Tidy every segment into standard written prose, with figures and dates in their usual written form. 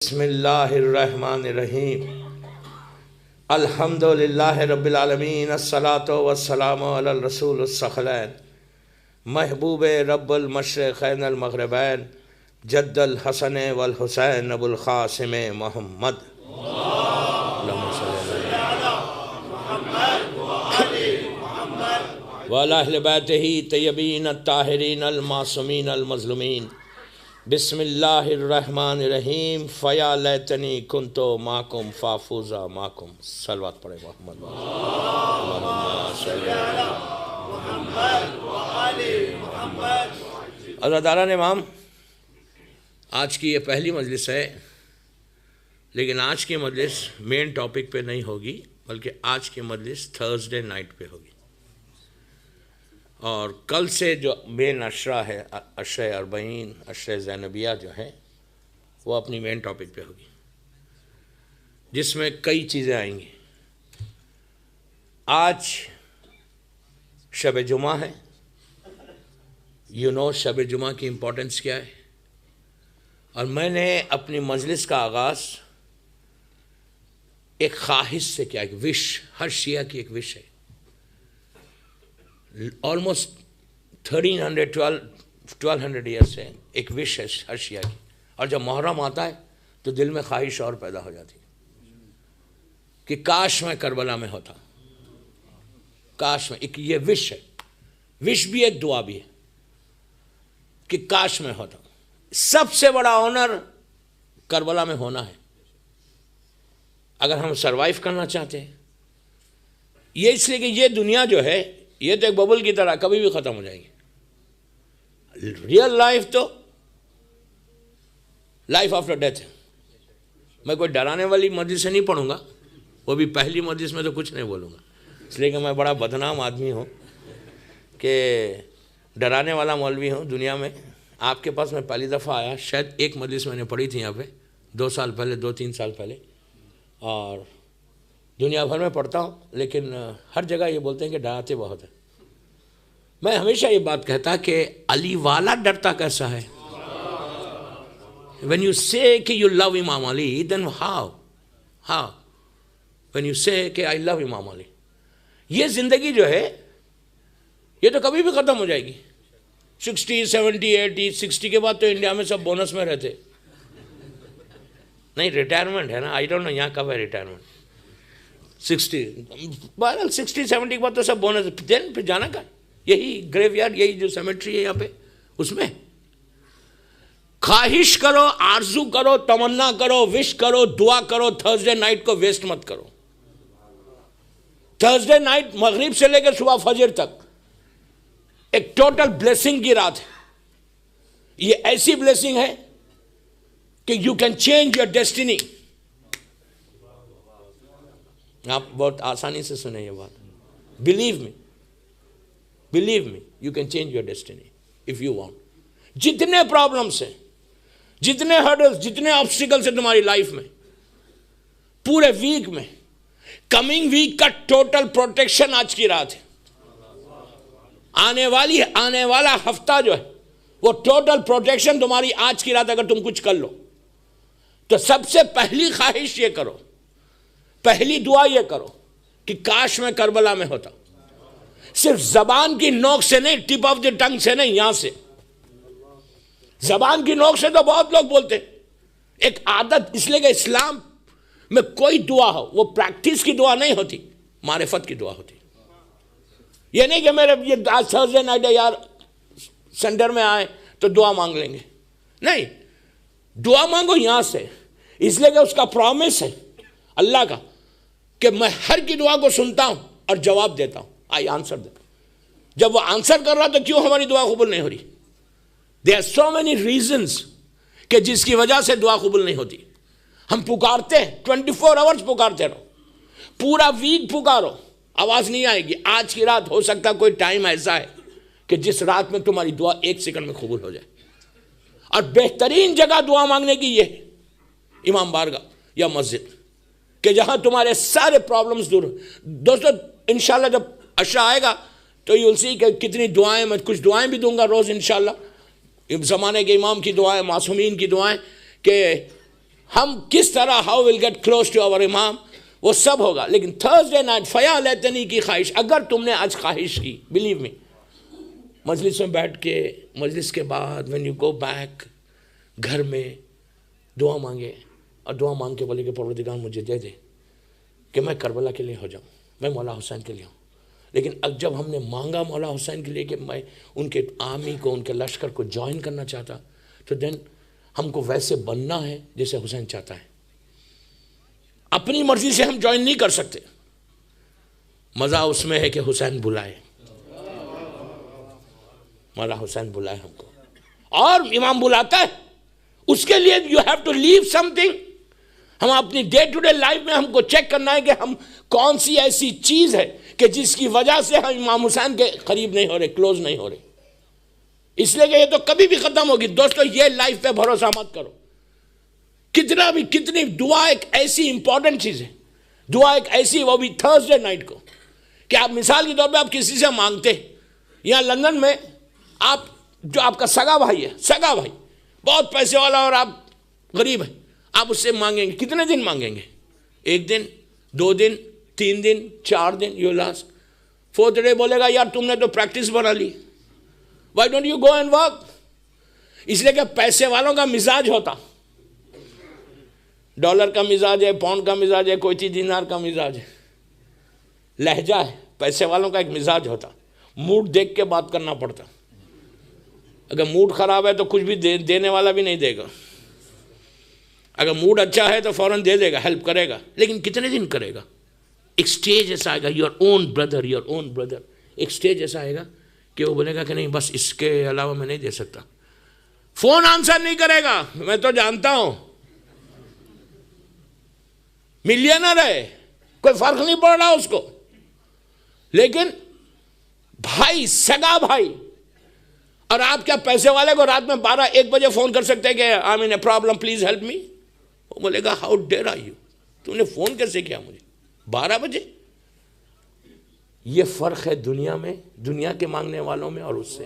بسم اللہ الرحمن الرحیم الحمدللہ رب العالمین الصلاۃ والسلام علی الرسول الثقلین محبوب رب المشرقین المغربین جد الحسن والحسین ابو القاسم محمد وعلی اہل بیتہ طیبین الطاہرین المعصومین المظلومین بسم اللہ الرحمن الرحیم فیا لیتنی کنتو معکم فافوز معکم صلوات پڑھے محمد عزاداران امام، آج کی یہ پہلی مجلس ہے، لیکن آج کی مجلس مین ٹاپک پہ نہیں ہوگی، بلکہ آج کی مجلس تھرسڈے نائٹ پہ ہوگی، اور کل سے جو مین عشرہ ہے، عشرہ اربعین، عشرہ زینبیہ جو ہے، وہ اپنی مین ٹاپک پہ ہوگی، جس میں کئی چیزیں آئیں گی۔ آج شب جمعہ ہے، شب جمعہ کی امپورٹنس کیا ہے، اور میں نے اپنی مجلس کا آغاز ایک خواہش سے کیا، ایک وش، ہر شیعہ کی ایک وش ہے۔ آلموسٹ 1200 ایئر سے ایک وش ہے ہر شیعہ کی، اور جب محرم آتا ہے تو دل میں خواہش اور پیدا ہو جاتی ہے کہ کاش میں کربلا میں ہوتا، کاش میں، ایک یہ وش ہے، وش بھی ایک دعا بھی ہے کہ کاش میں ہوتا۔ سب سے بڑا آنر کربلا میں ہونا ہے اگر ہم سروائیو کرنا چاہتے ہیں۔ یہ اس لیے کہ یہ دنیا جو ہے، یہ تو ایک ببل کی طرح کبھی بھی ختم ہو جائے گی۔ ریئل لائف تو لائف آفٹر ڈیتھ ہے۔ میں کوئی ڈرانے والی مجلس سے نہیں پڑھوں گا، وہ بھی پہلی مجلس میں تو کچھ نہیں بولوں گا، اس لیے کہ میں بڑا بدنام آدمی ہوں کہ ڈرانے والا مولوی ہوں دنیا میں۔ آپ کے پاس میں پہلی دفعہ آیا، شاید ایک مجلس میں نے پڑھی تھی یہاں پہ 2 سال پہلے، 2-3 سال پہلے، اور دنیا بھر میں پڑھتا ہوں، لیکن ہر جگہ یہ بولتے ہیں کہ ڈراتے بہت ہیں۔ میں ہمیشہ یہ بات کہتا کہ علی والا ڈرتا کیسا ہے؟ When you say کہ you love امام علی، then how? When you say کہ I love امام علی، یہ زندگی جو ہے یہ تو کبھی بھی ختم ہو جائے گی۔ 60, 70, 80, 60 کے بعد تو انڈیا میں سب بونس میں رہتے، نہیں ریٹائرمنٹ ہے نا، آئی ڈونٹ نو یہاں کب ہے ریٹائرمنٹ۔ 60 70 کے بعد تو سب بونس، پھر جانا کا یہی گریو یارڈ، یہی جو سیمیٹری ہے یہاں پہ، اس میں خواہش کرو، آرزو کرو، تمنا کرو، وش کرو، دعا کرو، تھرسڈے نائٹ کو ویسٹ مت کرو۔ تھرسڈے نائٹ مغرب سے لے کے صبح فجر تک ایک ٹوٹل بلیسنگ کی رات ہے۔ یہ ایسی بلیسنگ ہے کہ you can change your destiny. آپ بہت آسانی سے سنیں یہ بات، believe me you can change your destiny if you want. جتنے پرابلمس ہیں، جتنے ہرڈلز، جتنے آبسٹیکلس ہیں تمہاری لائف میں، پورے ویک میں، کمنگ ویک کا ٹوٹل پروٹیکشن آج کی رات ہے۔ آنے والا ہفتہ جو ہے وہ ٹوٹل پروٹیکشن تمہاری آج کی رات، اگر تم کچھ کر لو تو سب سے پہلی خواہش یہ کرو، پہلی دعا یہ کرو کہ کاش میں کربلا میں ہوتا۔ صرف زبان کی نوک سے نہیں، ٹپ آف دی ٹنگ سے نہیں، یہاں سے زبان کی نوک سے تو بہت لوگ بولتے، ایک عادت، اس لیے کہ اسلام میں کوئی دعا ہو وہ پریکٹس کی دعا نہیں ہوتی، معرفت کی دعا ہوتی۔ یہ نہیں کہ میرے یہ آج تھرسڈے نائٹ ہے یار، سینٹر میں آئے تو دعا مانگ لیں گے، نہیں، دعا مانگو یہاں سے، اس لیے کہ اس کا پرومس ہے اللہ کا کہ میں ہر کی دعا کو سنتا ہوں اور جواب دیتا ہوں، آئی آنسر دیم۔ جب وہ آنسر کر رہا تو کیوں ہماری دعا قبول نہیں ہو رہی؟ there are so many reasons کہ جس کی وجہ سے دعا قبول نہیں ہوتی۔ ہم پکارتے ہیں، 24 hours پکارتے رہو، پورا ویک پکارو، آواز نہیں آئے گی۔ آج کی رات ہو سکتا کوئی ٹائم ایسا ہے کہ جس رات میں تمہاری دعا 1 سیکنڈ میں قبول ہو جائے، اور بہترین جگہ دعا مانگنے کی یہ امام بارگاہ یا مسجد، کہ جہاں تمہارے سارے پرابلمز دور۔ دوستو انشاءاللہ جب عشاء آئے گا تو یو ول سی کہ کتنی دعائیں، میں کچھ دعائیں بھی دوں گا روز انشاءاللہ، زمانے کے امام کی دعائیں، معصومین کی دعائیں، کہ ہم کس طرح how will get close to our امام، وہ سب ہوگا. لیکن تھرسڈے نائٹ فیا لیتنی کی خواہش، اگر تم نے آج خواہش کی، بلیو می، مجلس میں بیٹھ کے، مجلس کے بعد وین یو گو بیک گھر میں دعا مانگے، اور دعا مانگ کے بولے کہ پروردگار مجھے دے دے کہ میں کربلا کے لیے ہو جاؤں، میں مولا حسین کے لیے ہوں. لیکن اب جب ہم نے مانگا مولا حسین کے لیے کہ میں ان کے آرمی کو، ان کے لشکر کو جوائن کرنا چاہتا، تو دین ہم کو ویسے بننا ہے جیسے حسین چاہتا ہے. اپنی مرضی سے ہم جوائن نہیں کر سکتے. مزہ اس میں ہے کہ حسین بلائے، مولا حسین بلائے ہم کو، اور امام بلاتا ہے. اس کے لیے you have to leave something. ہم اپنی ڈے ٹو ڈے لائف میں ہم کو چیک کرنا ہے کہ ہم کون سی ایسی چیز ہے کہ جس کی وجہ سے ہم امام حسین کے قریب نہیں ہو رہے، کلوز نہیں ہو رہے. اس لیے کہ یہ تو کبھی بھی ختم ہوگی. دوستو یہ لائف پہ بھروسہ مت کرو. کتنا بھی، کتنی دعا ایک ایسی امپورٹنٹ چیز ہے، دعا ایک ایسی، وہ بھی تھرسڈے نائٹ کو، کہ آپ مثال کے طور پہ آپ کسی سے مانگتے، یہاں لندن میں آپ جو آپ کا سگا بھائی ہے، سگا بھائی بہت پیسے والا اور آپ غریب ہیں، آپ اس سے مانگیں گے، کتنے دن مانگیں گے؟ 1 دن، 2 دن، 3 دن، 4 دن. یو لاسٹ 4th ڈے بولے گا یار تم نے تو پریکٹس بنا لی، why don't you go and work? اس لیے کہ پیسے والوں کا مزاج ہوتا، ڈالر کا مزاج ہے، پاؤنڈ کا مزاج ہے، کوئی دینار کا مزاج ہے، لہجہ ہے. پیسے والوں کا ایک مزاج ہوتا، موڈ دیکھ کے بات کرنا پڑتا. اگر موڈ خراب ہے تو کچھ بھی دینے والا بھی نہیں دے گا. اگر موڈ اچھا ہے تو فوراً دے دے گا، ہیلپ کرے گا. لیکن کتنے دن کرے گا؟ ایک سٹیج ایسا آئے گا، یور اون بردر، ایک سٹیج ایسا آئے گا کہ وہ بولے گا کہ نہیں بس اس کے علاوہ میں نہیں دے سکتا. فون آنسر نہیں کرے گا، میں تو جانتا ہوں، ملینر ہے، کوئی فرق نہیں پڑ رہا اس کو. لیکن بھائی، سگا بھائی، اور آپ کیا پیسے والے کو رات میں 12-1 بجے فون کر سکتے ہیں کہ I mean a problem please help me? وہ بولے گا ہاؤ ڈیئر آر یو، تم نے فون کیسے کیا مجھے 12 بجے؟ یہ فرق ہے دنیا میں، دنیا کے مانگنے والوں میں اور اس سے.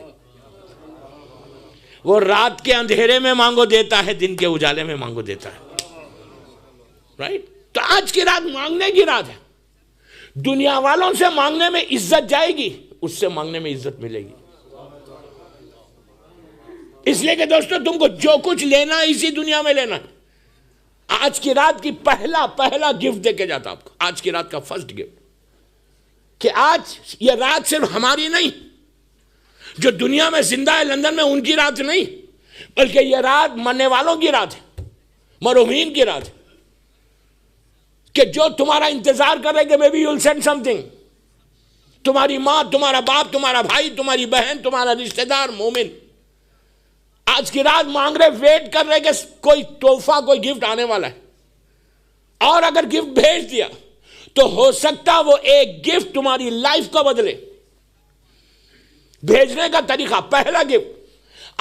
وہ رات کے اندھیرے میں مانگو دیتا ہے، دن کے اجالے میں مانگو دیتا ہے. رائٹ؟ تو آج کی رات مانگنے کی رات ہے. دنیا والوں سے مانگنے میں عزت جائے گی، اس سے مانگنے میں عزت ملے گی. اس لیے کہ دوستو تم کو جو کچھ لینا ہے اسی دنیا میں لینا ہے. آج کی رات کی پہلا گفٹ دے کے جاتا آپ کو، آج کی رات کا فرسٹ گفٹ، کہ آج یہ رات صرف ہماری نہیں، جو دنیا میں زندہ ہے لندن میں ان کی رات نہیں، بلکہ یہ رات مرنے والوں کی رات ہے، مرحومین کی رات ہے، کہ جو تمہارا انتظار کر رہے کہ maybe you will send something. تمہاری ماں، تمہارا باپ، تمہارا بھائی، تمہاری بہن، تمہارا رشتہ دار مومن آج کی رات مانگ رہے، ویٹ کر رہے کہ کوئی تحفہ، کوئی گفٹ آنے والا ہے. اور اگر گفٹ بھیج دیا تو ہو سکتا وہ ایک گفٹ تمہاری لائف کو بدلے. بھیجنے کا طریقہ، پہلا گفٹ،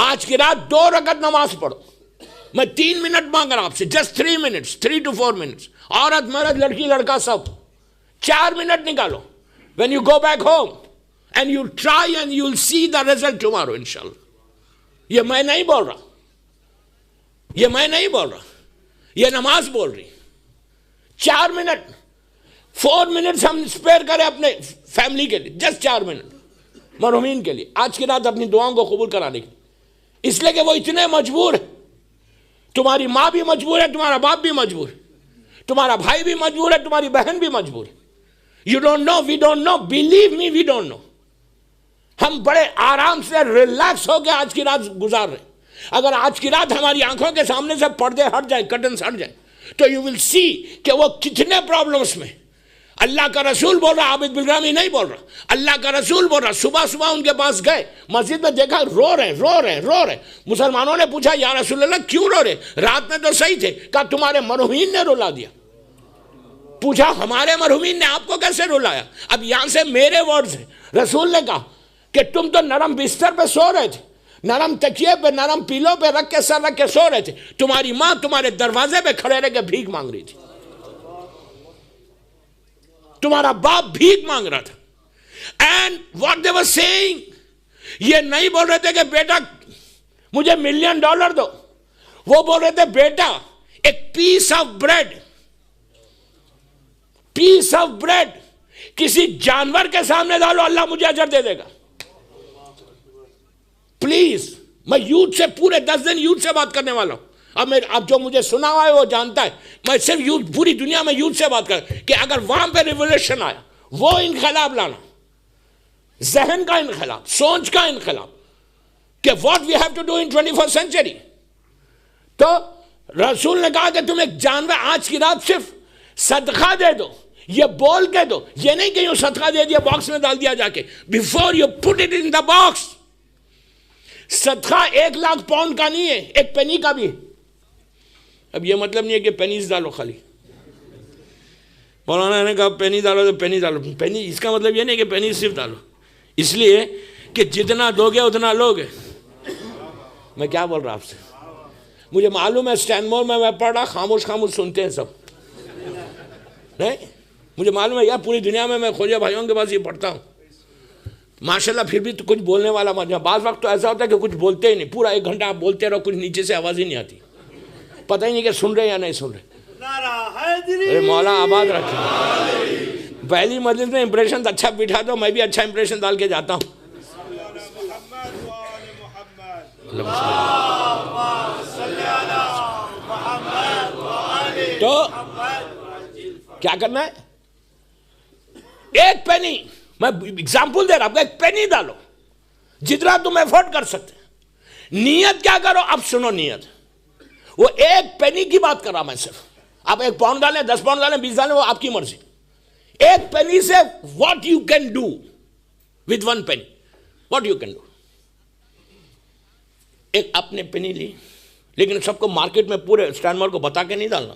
آج کی رات 2 رکعت نماز پڑھو. میں 3 منٹ مانگ رہا ہوں آپ سے، جسٹ 3 منٹس، 3 to 4 منٹس. عورت مرد لڑکی لڑکا سب 4 منٹ نکالو. when you go back home and you try and you'll see the result tomorrow inshallah. یہ میں نہیں بول رہا، یہ میں نہیں بول رہا، یہ نماز بول رہی. 4 منٹ، 4 منٹس ہم اسپیئر کریں اپنے فیملی کے لیے، جسٹ 4 منٹ مرحومین کے لیے آج کی رات اپنی دعاؤں کو قبول کرانے کے لیے. اس لیے کہ وہ اتنے مجبور ہے. تمہاری ماں بھی مجبور ہے، تمہارا باپ بھی مجبور ہے، تمہارا بھائی بھی مجبور ہے، تمہاری بہن بھی مجبور ہے. You don't know, we don't know, believe me we don't know. ہم بڑے آرام سے ریلیکس ہو کے آج کی رات گزار رہے. اگر آج کی رات ہماری آنکھوں کے سامنے سے پردے ہٹ جائیں، کرٹنس ہٹ جائیں، تو یو ول سی کہ وہ کتنے پرابلمس میں. اللہ کا رسول بول رہا، عابد بالرامی نہیں بول رہا، اللہ کا رسول بول رہا. صبح ان کے پاس گئے، مسجد میں دیکھا رو رہے. مسلمانوں نے پوچھا یا رسول اللہ کیوں رو رہے؟ رات میں تو صحیح تھے. کہا تمہارے مرحومین نے رلا دیا. پوچھا ہمارے مرحومین نے آپ کو کیسے رلایا؟ اب یہاں سے میرے ورڈز ہیں. رسول نے کہا کہ تم تو نرم بستر پہ سو رہے تھے، نرم تکیے پہ، نرم پیلوں پہ رکھ کے سر رکھ کے سو رہے تھے. تمہاری ماں تمہارے دروازے پہ کھڑے رہ کے بھیک مانگ رہی تھی، تمہارا باپ بھیک مانگ رہا تھا. And what they were seeing, یہ نہیں بول رہے تھے کہ بیٹا مجھے $1 ملین دو، وہ بول رہے تھے بیٹا ایک پیس آف بریڈ کسی جانور کے سامنے ڈالو، اللہ مجھے اجر دے دے گا. پلیز، میں یوتھ سے پورے 10 دن یوتھ سے بات کرنے والا ہوں. اب جو مجھے سنا ہوا ہے وہ جانتا ہے، میں صرف یوتھ، پوری دنیا میں یوتھ سے بات کر کہ اگر وہاں پہ ریولیوشن آیا، وہ انقلاب لانا، ذہن کا انقلاب، سوچ کا انقلاب، کہ what we have to do in 21st century. تو رسول نے کہا کہ تم ایک جانور آج کی رات صرف صدقہ دے دو، یہ بول کے دو، یہ نہیں کہ یوں صدقہ دے دیا باکس میں ڈال دیا جا کے. before you put it in the box، صدقہ 1,00,000 پاؤنڈ کا نہیں ہے، 1 پینی کا بھی ہے. اب یہ مطلب نہیں ہے کہ پینیز ڈالو خالی. مولانا نے کہا پینی ڈالو تو پینی ڈالو، پینی اس کا مطلب یہ نہیں کہ پینی صرف ڈالو، اس لیے کہ جتنا دو گے اتنا لوگے. میں کیا بول رہا آپ سے، مجھے معلوم ہے اسٹینمور میں پڑھ رہا، خاموش سنتے ہیں سب، نہیں مجھے معلوم ہے یار، پوری دنیا میں خوجہ بھائیوں کے پاس یہ پڑھتا ہوں ماشاءاللہ، پھر بھی تو کچھ بولنے والا بعض وقت تو ایسا ہوتا ہے کہ کچھ بولتے ہی نہیں، پورا 1 گھنٹہ آپ بولتے رہو، کچھ نیچے سے آواز ہی نہیں آتی، پتہ ہی نہیں کہ سن رہے یا نہیں سن رہے. ارے مولا آباد رکھے. پہلی مجلس میں امپریشن اچھا بٹھا دو، میں بھی اچھا امپریشن ڈال کے جاتا ہوں. تو کیا کرنا ہے؟ 1 پینی، میں اگزامپل دے رہا ہوں، 1 پینی ڈالو جتنا تم ایفورٹ کر سکتے. نیت کیا کرو؟ اب سنو نیت، وہ 1 پینی کی بات کر رہا میں صرف. آپ 1 پاؤنڈ ڈالیں، 10 پاؤنڈ ڈالیں، 20 ڈالیں، وہ آپ کی مرضی. 1 پینی سے what you can do with 1 penny، what you can do. ایک اپنے پینی لی، لیکن سب کو مارکیٹ میں پورے اسٹینمور کو بتا کے نہیں ڈالنا،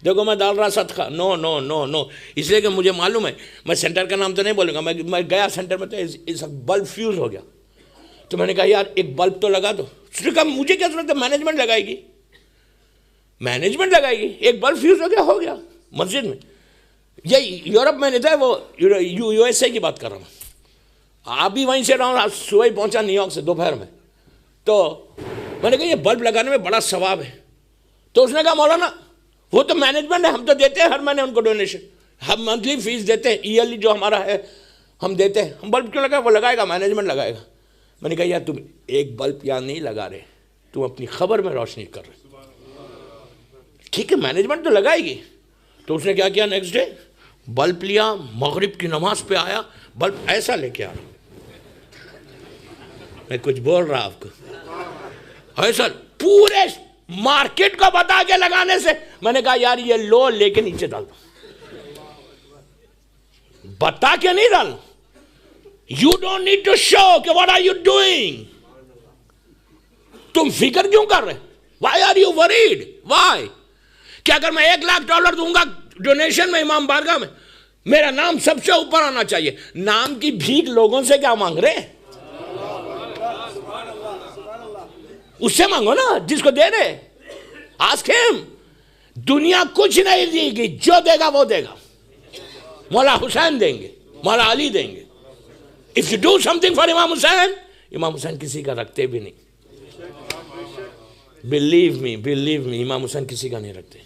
دیکھو میں ڈال رہا صدقہ، نو نو نو نو. اس لیے کہ مجھے معلوم ہے، میں سینٹر کا نام تو نہیں بولوں گا، میں گیا سینٹر میں تو بلب فیوز ہو گیا، تو میں نے کہا یار 1 بلب تو لگا دو. اس نے کہا مجھے کیا ضرورت ہے، مینجمنٹ لگائے گی، مینجمنٹ لگائے گی. 1 بلب فیوز ہو گیا مسجد میں. یہ یورپ میں نہیں تھا، وہ یو ایس اے کی بات کر رہا ہوں. آپ بھی وہیں سے رہا ہوں، صبح ہی پہنچا نیو یارک سے دوپہر میں. تو میں نے کہا یہ بلب لگانے میں بڑا ثواب ہے. تو اس نے کہا مولانا وہ تو مینجمنٹ ہے، ہم تو دیتے ہیں ہر مہینے ان کو ڈونیشن، ہم منتھلی فیس دیتے ہیں، ایئرلی جو ہمارا ہے ہم دیتے ہیں. ہم بلب کیوں لگائے؟ وہ لگائے گا، مینجمنٹ لگائے گا. میں نے کہا یار تم 1 بلب یہاں نہیں لگا رہے، تم اپنی خبر میں روشنی کر رہے. ٹھیک ہے مینجمنٹ تو لگائے گی. تو اس نے کیا کیا، نیکسٹ ڈے بلب لیا، مغرب کی نماز پہ آیا، بلب ایسا لے کے آ رہا. میں کچھ بول رہا آپ کو، ایسا پورے مارکیٹ کو بتا کے لگانے سے. میں نے کہا یار یہ لو لے کے نیچے ڈال دو، بتا کے نہیں ڈالنا. You don't need to show کہ واٹ آر یو ڈوئنگ. تم فکر کیوں کر رہے؟ Why are you worried? Why? کہ اگر میں $1,00,000 دوں گا ڈونیشن میں امام بارگاہ میں، میرا نام سب سے اوپر آنا چاہیے. نام کی بھیک لوگوں سے کیا مانگ رہے؟ اس سے مانگو نا جس کو دے رہے. آسک ہم. دنیا کچھ نہیں دے گی، جو دے گا وہ دے گا. مولا حسین دیں گے، مولا علی دیں گے. If you do something for امام حسین، امام حسین کسی کا رکھتے بھی نہیں. believe me امام حسین کسی کا نہیں رکھتے.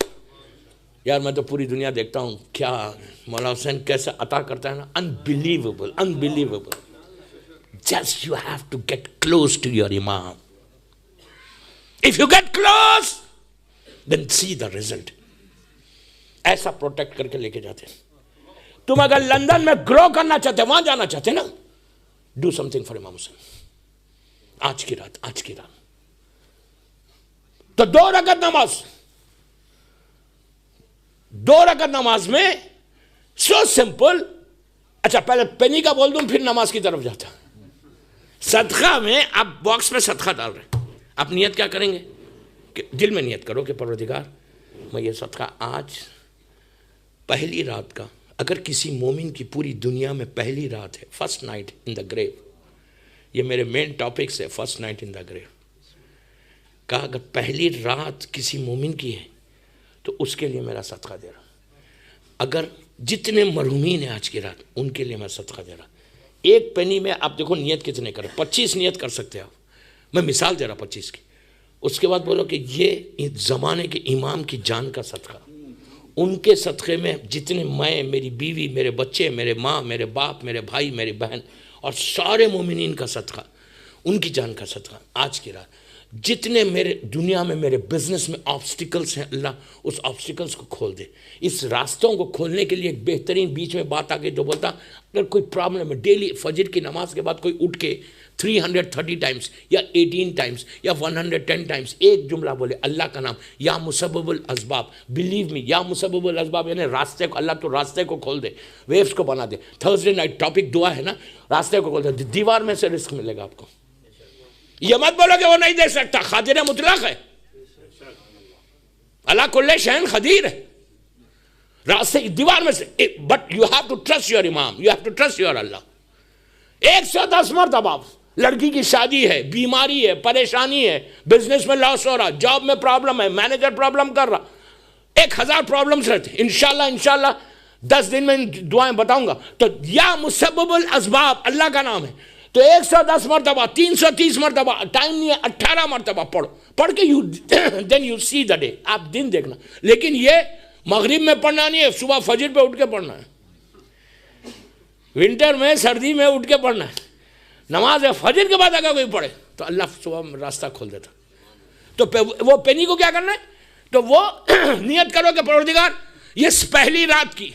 یار میں تو پوری دنیا دیکھتا ہوں کیا مولا حسین کیسے عطا کرتا ہے نا، unbelievable. Just you have to get close to your imam. If you get close, then see the result. ایسا پروٹیکٹ کر کے لے کے جاتے ہیں. تم اگر لندن میں گرو کرنا چاہتے، وہاں جانا چاہتے نا، ڈو سم تھنگ فار امام حسین. آج کی رات تو 2 رکعت نماز میں سو سمپل. اچھا پہلے پینی کا بول دوں پھر نماز کی طرف جاتا. صدقہ میں آپ باکس میں صدقہ ڈال رہے ہیں، آپ نیت کیا کریں گے کہ دل میں نیت کرو کہ پروردگار میں یہ صدقہ آج پہلی رات کا، اگر کسی مومن کی پوری دنیا میں پہلی رات ہے، فرسٹ نائٹ ان دا گریو، یہ میرے مین ٹاپک سے فرسٹ نائٹ ان دا گریو، کہا اگر پہلی رات کسی مومن کی ہے تو اس کے لیے میرا صدقہ دے رہا. اگر جتنے مرحومین ہیں آج کی رات ان کے لیے میں صدقہ دے رہا. 1 پینی میں آپ دیکھو نیت کتنے کریں، 25 نیت کر سکتے ہیں آپ. میں مثال دے رہا 25 کی. اس کے بعد بولو کہ یہ زمانے کے امام کی جان کا صدقہ، ان کے صدقے میں جتنے میں، میری بیوی، میرے بچے، میرے ماں، میرے باپ، میرے بھائی، میری بہن اور سارے مومنین کا صدقہ، ان کی جان کا صدقہ آج کی رات، جتنے میرے دنیا میں میرے بزنس میں آبسٹیکلز ہیں، اللہ اس آبسٹیکلز کو کھول دے۔ اس راستوں کو کھولنے کے لیے ایک بہترین بیچ میں بات آ گئی جو بولتا اگر کوئی پرابلم ہے، ڈیلی فجر کی نماز کے بعد کوئی اٹھ کے 330 ٹائمز یا 18 ٹائمز یا 110 ٹائمز ایک جملہ بولے، اللہ کا نام، یا مسبب الاسباب، بلیو می، یا مسبب الاسباب، یعنی راستے کو، اللہ تو راستے کو کھول دے، ویوز کو بنا دے۔ تھرسڈے نائٹ ٹاپک دعا ہے نا، راستے کو کھول دے، دیوار میں سے رزق ملے گا آپ کو۔ یہ مت بولو کہ وہ نہیں دے سکتا، قادر مطلق ہے، اللہ کل شیء قدیر ہے، راستے دیوار میں سے، but you have to trust your imam, you have to trust your Allah. 110 مرتبہ لڑکی کی شادی ہے، بیماری ہے، پریشانی ہے، بزنس میں لاس ہو رہا، جاب میں پرابلم ہے، مینیجر پرابلم کر رہا، 1000 پرابلمز رہتے ہیں۔ انشاءاللہ 10 دن میں دعائیں بتاؤں گا۔ تو یا مسبب الاسباب اللہ کا نام ہے، تو 110 مرتبہ، 330 مرتبہ، ٹائم نہیں ہے 18 مرتبہ پڑھو، پڑھ کے then you C the day, آپ دن دیکھنا۔ لیکن یہ مغرب میں پڑھنا نہیں ہے، صبح فجر پہ اٹھ کے پڑھنا ہے، ونٹر میں سردی میں اٹھ کے پڑھنا ہے۔ نماز فجر کے بعد اگر کوئی پڑھے تو اللہ صبح میں راستہ کھول دیتا۔ تو وہ پینی کو کیا کرنا ہے؟ تو وہ نیت کرو کہ پروردگار یہ پہلی رات کی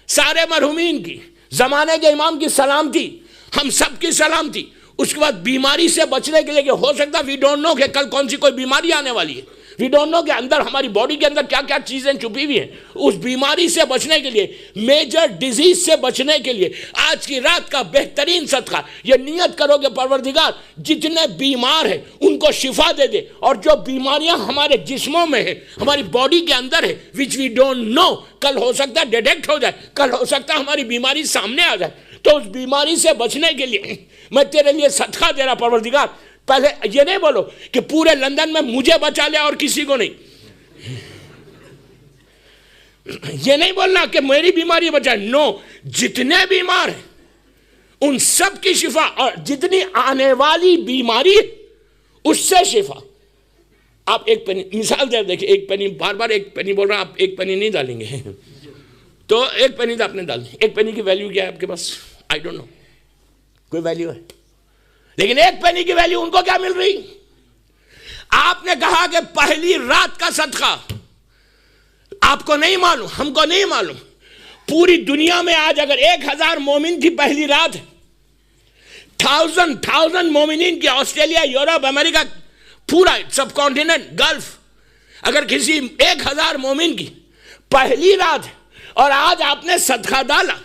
سارے مرحومین کی، زمانے کے امام کی سلامتی، ہم سب کی سلامتی، اس کے بعد بیماری سے بچنے کے لیے، کہ ہو سکتا وی ڈونٹ نو کہ کل کون سی کوئی بیماری آنے والی ہے، وی ڈونٹ نو کہ اندر ہماری باڈی کے اندر کیا کیا چیزیں چھپی ہوئی ہیں، اس بیماری سے بچنے کے لیے، میجر ڈیزیز سے بچنے کے لیے آج کی رات کا بہترین صدقہ یہ نیت کرو کہ پروردگار جتنے بیمار ہیں ان کو شفا دے دے، اور جو بیماریاں ہمارے جسموں میں ہیں، ہماری باڈی کے اندر ہے، وچ وی ڈونٹ نو، کل ہو سکتا ہے ڈیٹیکٹ ہو جائے، کل ہو سکتا ہے ہماری بیماری سامنے آ جائے، تو اس بیماری سے بچنے کے لیے میں تیرے لیے صدقہ دے رہا پروردگار۔ پہلے یہ نہیں بولو کہ پورے لندن میں مجھے بچا لیا اور کسی کو نہیں، یہ نہیں بولنا کہ میری بیماری بچائے، نو، جتنے بیمار ہیں ان سب کی شفا، اور جتنی آنے والی بیماری ہے اس سے شفا۔ آپ ایک پینی مثال دے دیکھیں، ایک پینی، بار بار ایک پینی بول رہا ہوں، آپ ایک پینی نہیں ڈالیں گے تو ایک پینی تو آپ نے ڈالنی، ایک پینی کی ویلیو کیا ہے آپ کے پاس؟ آئی ڈونٹ نو، کوئی ویلیو ہے، لیکن ایک پینی کی ویلیو ان کو کیا مل رہی؟ آپ نے کہا کہ پہلی رات کا صدقہ، آپ کو نہیں معلوم، ہم کو نہیں معلوم، پوری دنیا میں آج اگر 1000 مومن کی پہلی رات ہے، 1000 مومنین کی، آسٹریلیا، یورپ، امریکہ، پورا سب کانٹیننٹ، گلف، اگر کسی 1000 مومن کی پہلی رات ہے، اور آج آپ نے صدقہ ڈالا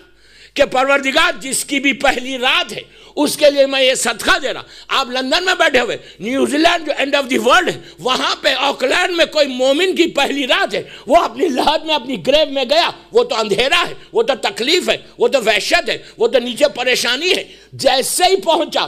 کہ پروردگار جس کی بھی پہلی رات ہے اس کے لیے میں یہ صدقہ دے رہا۔ آپ لندن میں بیٹھے ہوئے، نیوزی لینڈ جو اینڈ آف دی ورلڈ ہے، وہاں پہ آکلینڈ میں کوئی مومن کی پہلی رات ہے، وہ اپنی لحد میں، اپنی گریو میں گیا، وہ تو اندھیرا ہے، وہ تو تکلیف ہے، وہ تو وحشت ہے، وہ تو نیچے پریشانی ہے، جیسے ہی پہنچا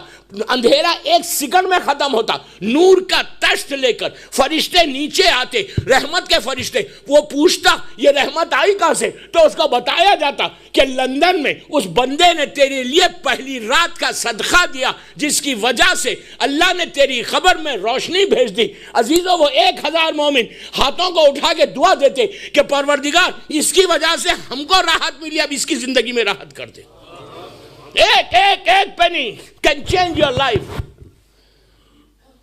اندھیرا 1 سیکنڈ میں ختم ہوتا، نور کا تشت لے کر فرشتے نیچے آتے، رحمت کے فرشتے، وہ پوچھتا یہ رحمت آئی کہاں سے، تو اس کو بتایا جاتا کہ لندن میں اس بندے نے تیرے لیے پہلی رات کا صدقہ دیا، جس کی وجہ سے اللہ نے تیری خبر میں روشنی بھیج دی۔ عزیزو، وہ 1000 مومن ہاتھوں کو اٹھا کے دعا دیتے کہ پروردگار اس کی وجہ سے ہم کو راحت ملی، اب اس کی زندگی میں راحت کر دے۔ ایک پینی کین چینج یور لائف۔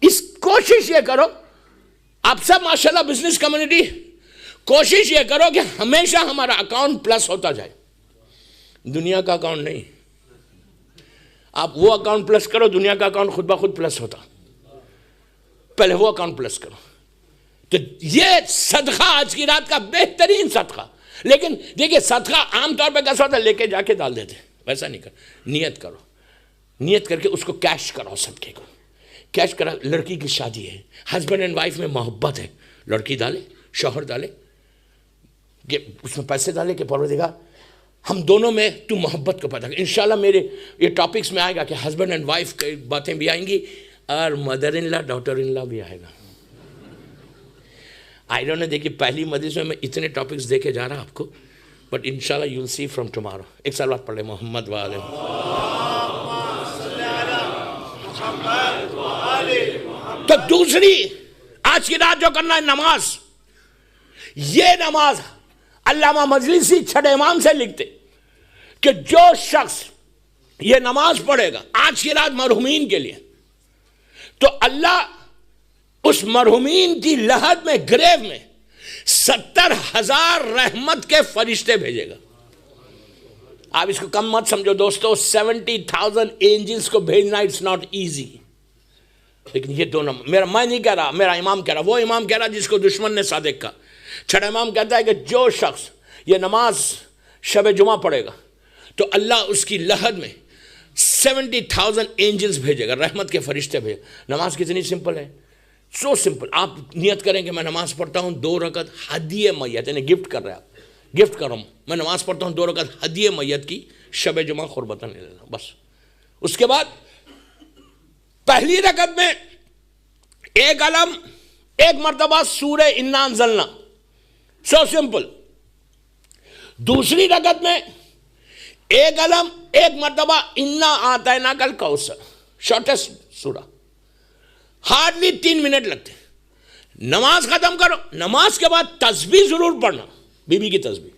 اس کوشش یہ کرو، آپ سب ماشاءاللہ بزنس کمیونٹی، کوشش یہ کرو کہ ہمیشہ ہمارا اکاؤنٹ پلس ہوتا جائے، دنیا کا اکاؤنٹ نہیں۔ آپ وہ اکاؤنٹ پلس کرو، دنیا کا اکاؤنٹ خود بخود پلس ہوتا، پہلے وہ اکاؤنٹ پلس کرو۔ تو یہ صدقہ آج کی رات کا بہترین صدقہ۔ لیکن دیکھیں صدقہ عام طور پہ کیسا ہوتا ہے، لے کے جا کے ڈال دیتے، ویسا نہیں کرو، نیت کرو، نیت کر کے اس کو کیش کراؤ، صدقے کو کیش کرا۔ لڑکی کی شادی ہے، ہسبینڈ اینڈ وائف میں محبت ہے، لڑکی ڈالے، شوہر ڈالے، کہ اس میں پیسے ڈالے کہ پروردگار ہم دونوں میں تو محبت کو پیدا کر۔ انشاءاللہ میرے یہ ٹاپکس میں آئے گا کہ ہسبینڈ اینڈ وائف کی باتیں بھی آئیں گی، اور mother in law, daughter in لا بھی آئے گا۔ آئی ڈونٹ نو، دیکھیے پہلی مجلس میں اتنے ٹاپکس دے کے جا رہا آپ کو، بٹ انشاءاللہ you will see from tomorrow. ایک سال بعد پڑھ لیں محمد وآلہ۔ تو دوسری آج کی رات جو کرنا ہے نماز، یہ نماز علامہ مجلسی چھٹے امام سے لکھتے کہ جو شخص یہ نماز پڑھے گا آج کی رات مرحومین کے لیے، تو اللہ اس مرحومین کی لحد میں، گریو میں 70,000 رحمت کے فرشتے بھیجے گا۔ آپ اس کو کم مت سمجھو دوستو، 70,000 اینجلز کو بھیجنا اٹس ناٹ ایزی۔ لیکن یہ دونوں، میں نہیں کہہ رہا، میرا امام کہہ رہا، وہ امام کہہ رہا جس کو دشمن نے صادق کہا۔ چھٹا امام کہتا ہے کہ جو شخص یہ نماز شب جمعہ پڑھے گا تو اللہ اس کی لحد میں 70,000 اینجلز بھیجے گا، رحمت کے فرشتے بھیجے گا۔ نماز کتنی سمپل ہے، سو سمپل۔ آپ نیت کریں کہ میں نماز پڑھتا ہوں 2 رکعت ہدیہ میت، یعنی گفٹ کر رہے ہیں آپ، گفٹ کر رہا ہوں، میں نماز پڑھتا ہوں 2 رکعت ہدیہ میت کی شب جمعہ قربتاً لے لینا، بس۔ اس کے بعد پہلی رکعت میں ایک علم، ایک مرتبہ سورہ انا انزلنا، سو سمپل۔ دوسری رکعت میں ایک علم، ایک مرتبہ انا اعطیناک الکوثر، شارٹیسٹ سورہ، ہارڈلی 3 منٹ لگتے۔ نماز ختم کرو، نماز کے بعد تسبیح ضرور پڑھنا، بی بی کی تسبیح،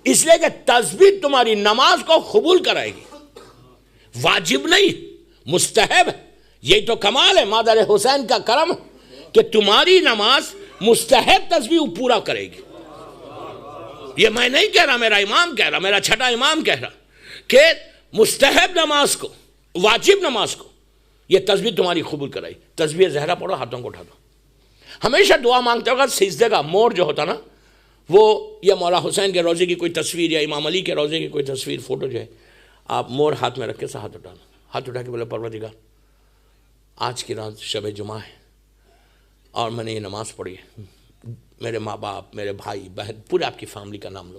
اس لیے کہ تسبیح تمہاری نماز کو قبول کرائے گی، واجب نہیں، مستحب ہے۔ یہی تو کمال ہے مادر حسین کا کرم کہ تمہاری نماز مستحب تسبیح پورا کرے گی۔ یہ میں نہیں کہہ رہا، میرا امام کہہ رہا، میرا چھٹا امام کہہ رہا کہ مستحب نماز کو، واجب نماز کو یہ تسبیح تمہاری قبول کرائی۔ تسبیح زہرا پڑھو، ہاتھوں کو اٹھا دو۔ ہمیشہ دعا مانگتے وقت سجدے کا موڑ جو ہوتا نا، وہ یا مولا حسین کے روزے کی کوئی تصویر یا امام علی کے روزے کی کوئی تصویر، فوٹو جو ہے، آپ موڑ ہاتھ میں رکھ کے ہاتھ اٹھا دو، ہاتھ اٹھا کے بولے پروردگار آج کی رات شب جمعہ ہے اور میں نے یہ نماز پڑھی ہے، میرے ماں باپ، میرے بھائی بہن، پورے آپ کی فیملی کا نام لو،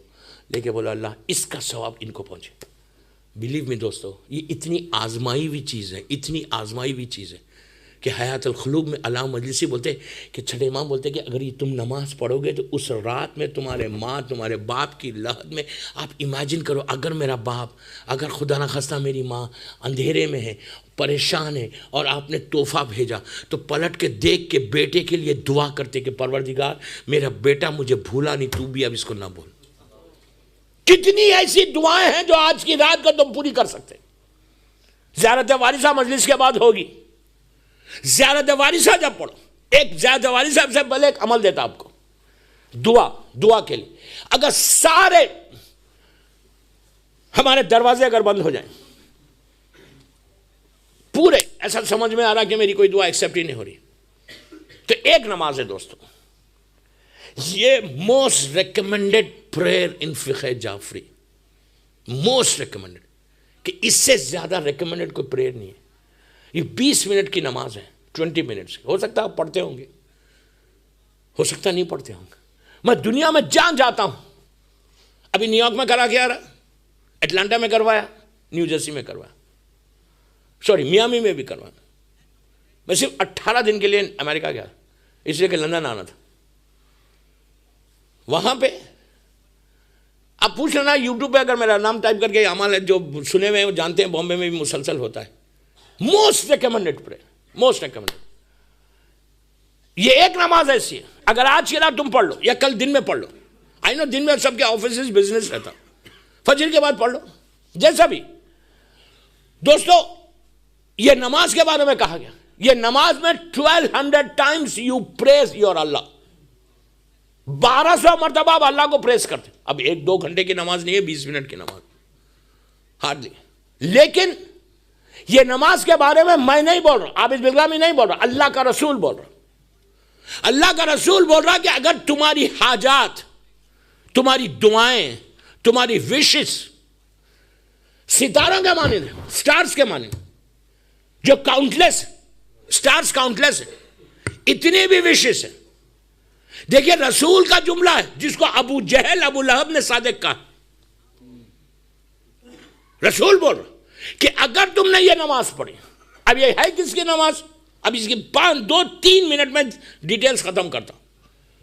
لے کے بولا اللہ اس کا ثواب ان کو پہنچے۔ بلیو می دوستو، یہ اتنی آزمائی ہوئی چیز ہے، اتنی آزمائی ہوئی چیز ہے کہ حیات القلوب میں علامہ مجلسی بولتے کہ چھٹے امام بولتے کہ اگر یہ تم نماز پڑھو گے تو اس رات میں تمہارے ماں، تمہارے باپ کی لحد میں، آپ امیجن کرو اگر میرا باپ، اگر خدا نخواستہ میری ماں اندھیرے میں ہے، پریشان ہے، اور آپ نے تحفہ بھیجا تو پلٹ کے دیکھ کے بیٹے کے لیے دعا کرتے کہ پروردگار میرا بیٹا مجھے بھولا نہیں، تو بھی اب اس کو نہ بھول۔ کتنی ایسی دعائیں ہیں جو آج کی رات کو تم پوری کر سکتے۔ زیارت وارثہ مجلس کے بعد ہوگی، زیارت وارثہ جب پڑھو، ایک زیارت وارثہ سے پہلے ایک عمل دیتا آپ کو، دعا کے لیے۔ اگر سارے ہمارے دروازے اگر بند ہو جائیں پورے، ایسا سمجھ میں آ رہا کہ میری کوئی دعا ایکسیپٹ ہی نہیں ہو رہی، تو ایک نماز ہے دوستو، یہ موسٹ ریکمنڈڈ پریئر ان فقہ جعفری، موسٹ ریکمنڈڈ، کہ اس سے زیادہ ریکمنڈڈ کوئی پریئر نہیں ہے۔ یہ 20 منٹ کی نماز ہے، 20 منٹس، ہو سکتا ہے آپ پڑھتے ہوں گے، ہو سکتا ہے نہیں پڑھتے ہوں گے۔ میں دنیا میں جان جاتا ہوں، ابھی نیو یارک میں کرا کے آ رہا، اٹلانٹا میں کروایا، نیو جرسی میں کروایا، سوری میامی میں بھی کروایا۔ میں صرف 18 دن کے لیے امریکہ گیا، اس لیے کہ لندن آنا تھا۔ وہاں پہ آپ پوچھ لینا یوٹیوب پہ، اگر میرا نام ٹائپ کر کے، عمل جو سنے ہوئے ہیں وہ جانتے ہیں، بامبے میں بھی مسلسل ہوتا ہے۔ Most recommended prayer, most recommended. یہ ایک نماز ایسی ہے، اگر آج کی رات تم پڑھ لو یا کل دن میں پڑھ لو، آئی نو دن میں سب کے آفیسز بزنس رہتا، فجر کے بعد پڑھ لو، جیسا بھی۔ دوستو یہ نماز کے بارے میں کہا گیا، یہ نماز میں 1200 ٹائمز یو پریز یور اللہ، 1200 مرتبہ آپ اللہ کو پریز کرتے۔ اب 1-2 گھنٹے کی نماز نہیں ہے، 20 منٹ کی نماز ہارڈلی۔ لیکن یہ نماز کے بارے میں نہیں بول رہا، عابد بغلامی نہیں بول رہا، اللہ کا رسول بول رہا۔ اللہ کا رسول بول رہا کہ اگر تمہاری حاجات، تمہاری دعائیں، تمہاری وشز ستاروں کے مانند ہیں، سٹارز کے مانند، جو کاؤنٹلیس، سٹارز کاؤنٹلیس ہیں، اتنی بھی وشز ہیں۔ دیکھیے رسول کا جملہ ہے جس کو ابو جہل، ابو لہب نے صادق کہا، رسول بول رہا کہ اگر تم نے یہ نماز پڑھی، اب یہ ہے کس کی نماز، اب اس کی 2-3 منٹ میں ڈیٹیلز ختم کرتا ہوں،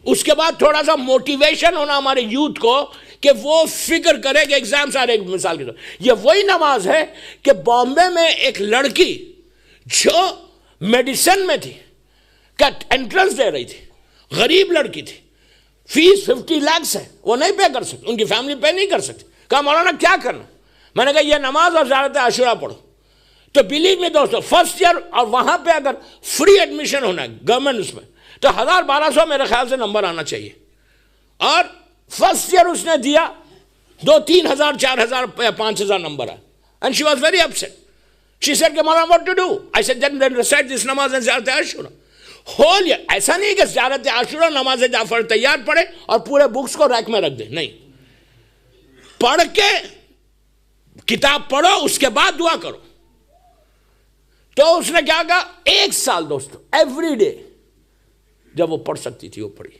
اس کے بعد تھوڑا سا موٹیویشن ہونا ہمارے یوتھ کو کہ وہ فکر کرے کہ ایگزامز آ رہے۔ ایک مثال کے طور یہ وہی نماز ہے کہ بامبے میں ایک لڑکی جو میڈیسن میں تھی، کیا انٹرنس دے رہی تھی, غریب لڑکی تھی, فیس 50 لاکھ ہے, وہ نہیں پے کر سکتی, ان کی فیملی پے نہیں کر سکتی. کہا مولانا کیا کرنا؟ میں نے کہا یہ نماز اور زیارت عاشورہ پڑھو. تو بلیو میں دوستو, فرسٹ ایئر اور وہاں پہ اگر فری ایڈمیشن ہونا ہے گورنمنٹ اس میں, تو 1200 میرے خیال سے نمبر آنا چاہیے. اور فرسٹ ایئر اس نے دیا 2,000-3,000 4,000 5,000 نمبر آئے. And she was very upset. She said کہ Maulana what to do? I said then recite this namaz and زیارت عاشورہ. Whole year. ایسا نہیں کہ زیارت عاشورہ نماز جعفر تیار پڑھے اور پورے بکس کو ریک میں رکھ دے, نہیں, پڑھ کے کتاب پڑھو, اس کے بعد دعا کرو. تو اس نے کیا کہا, 1 سال دوستو ایوری ڈے جب وہ پڑھ سکتی تھی وہ پڑھی.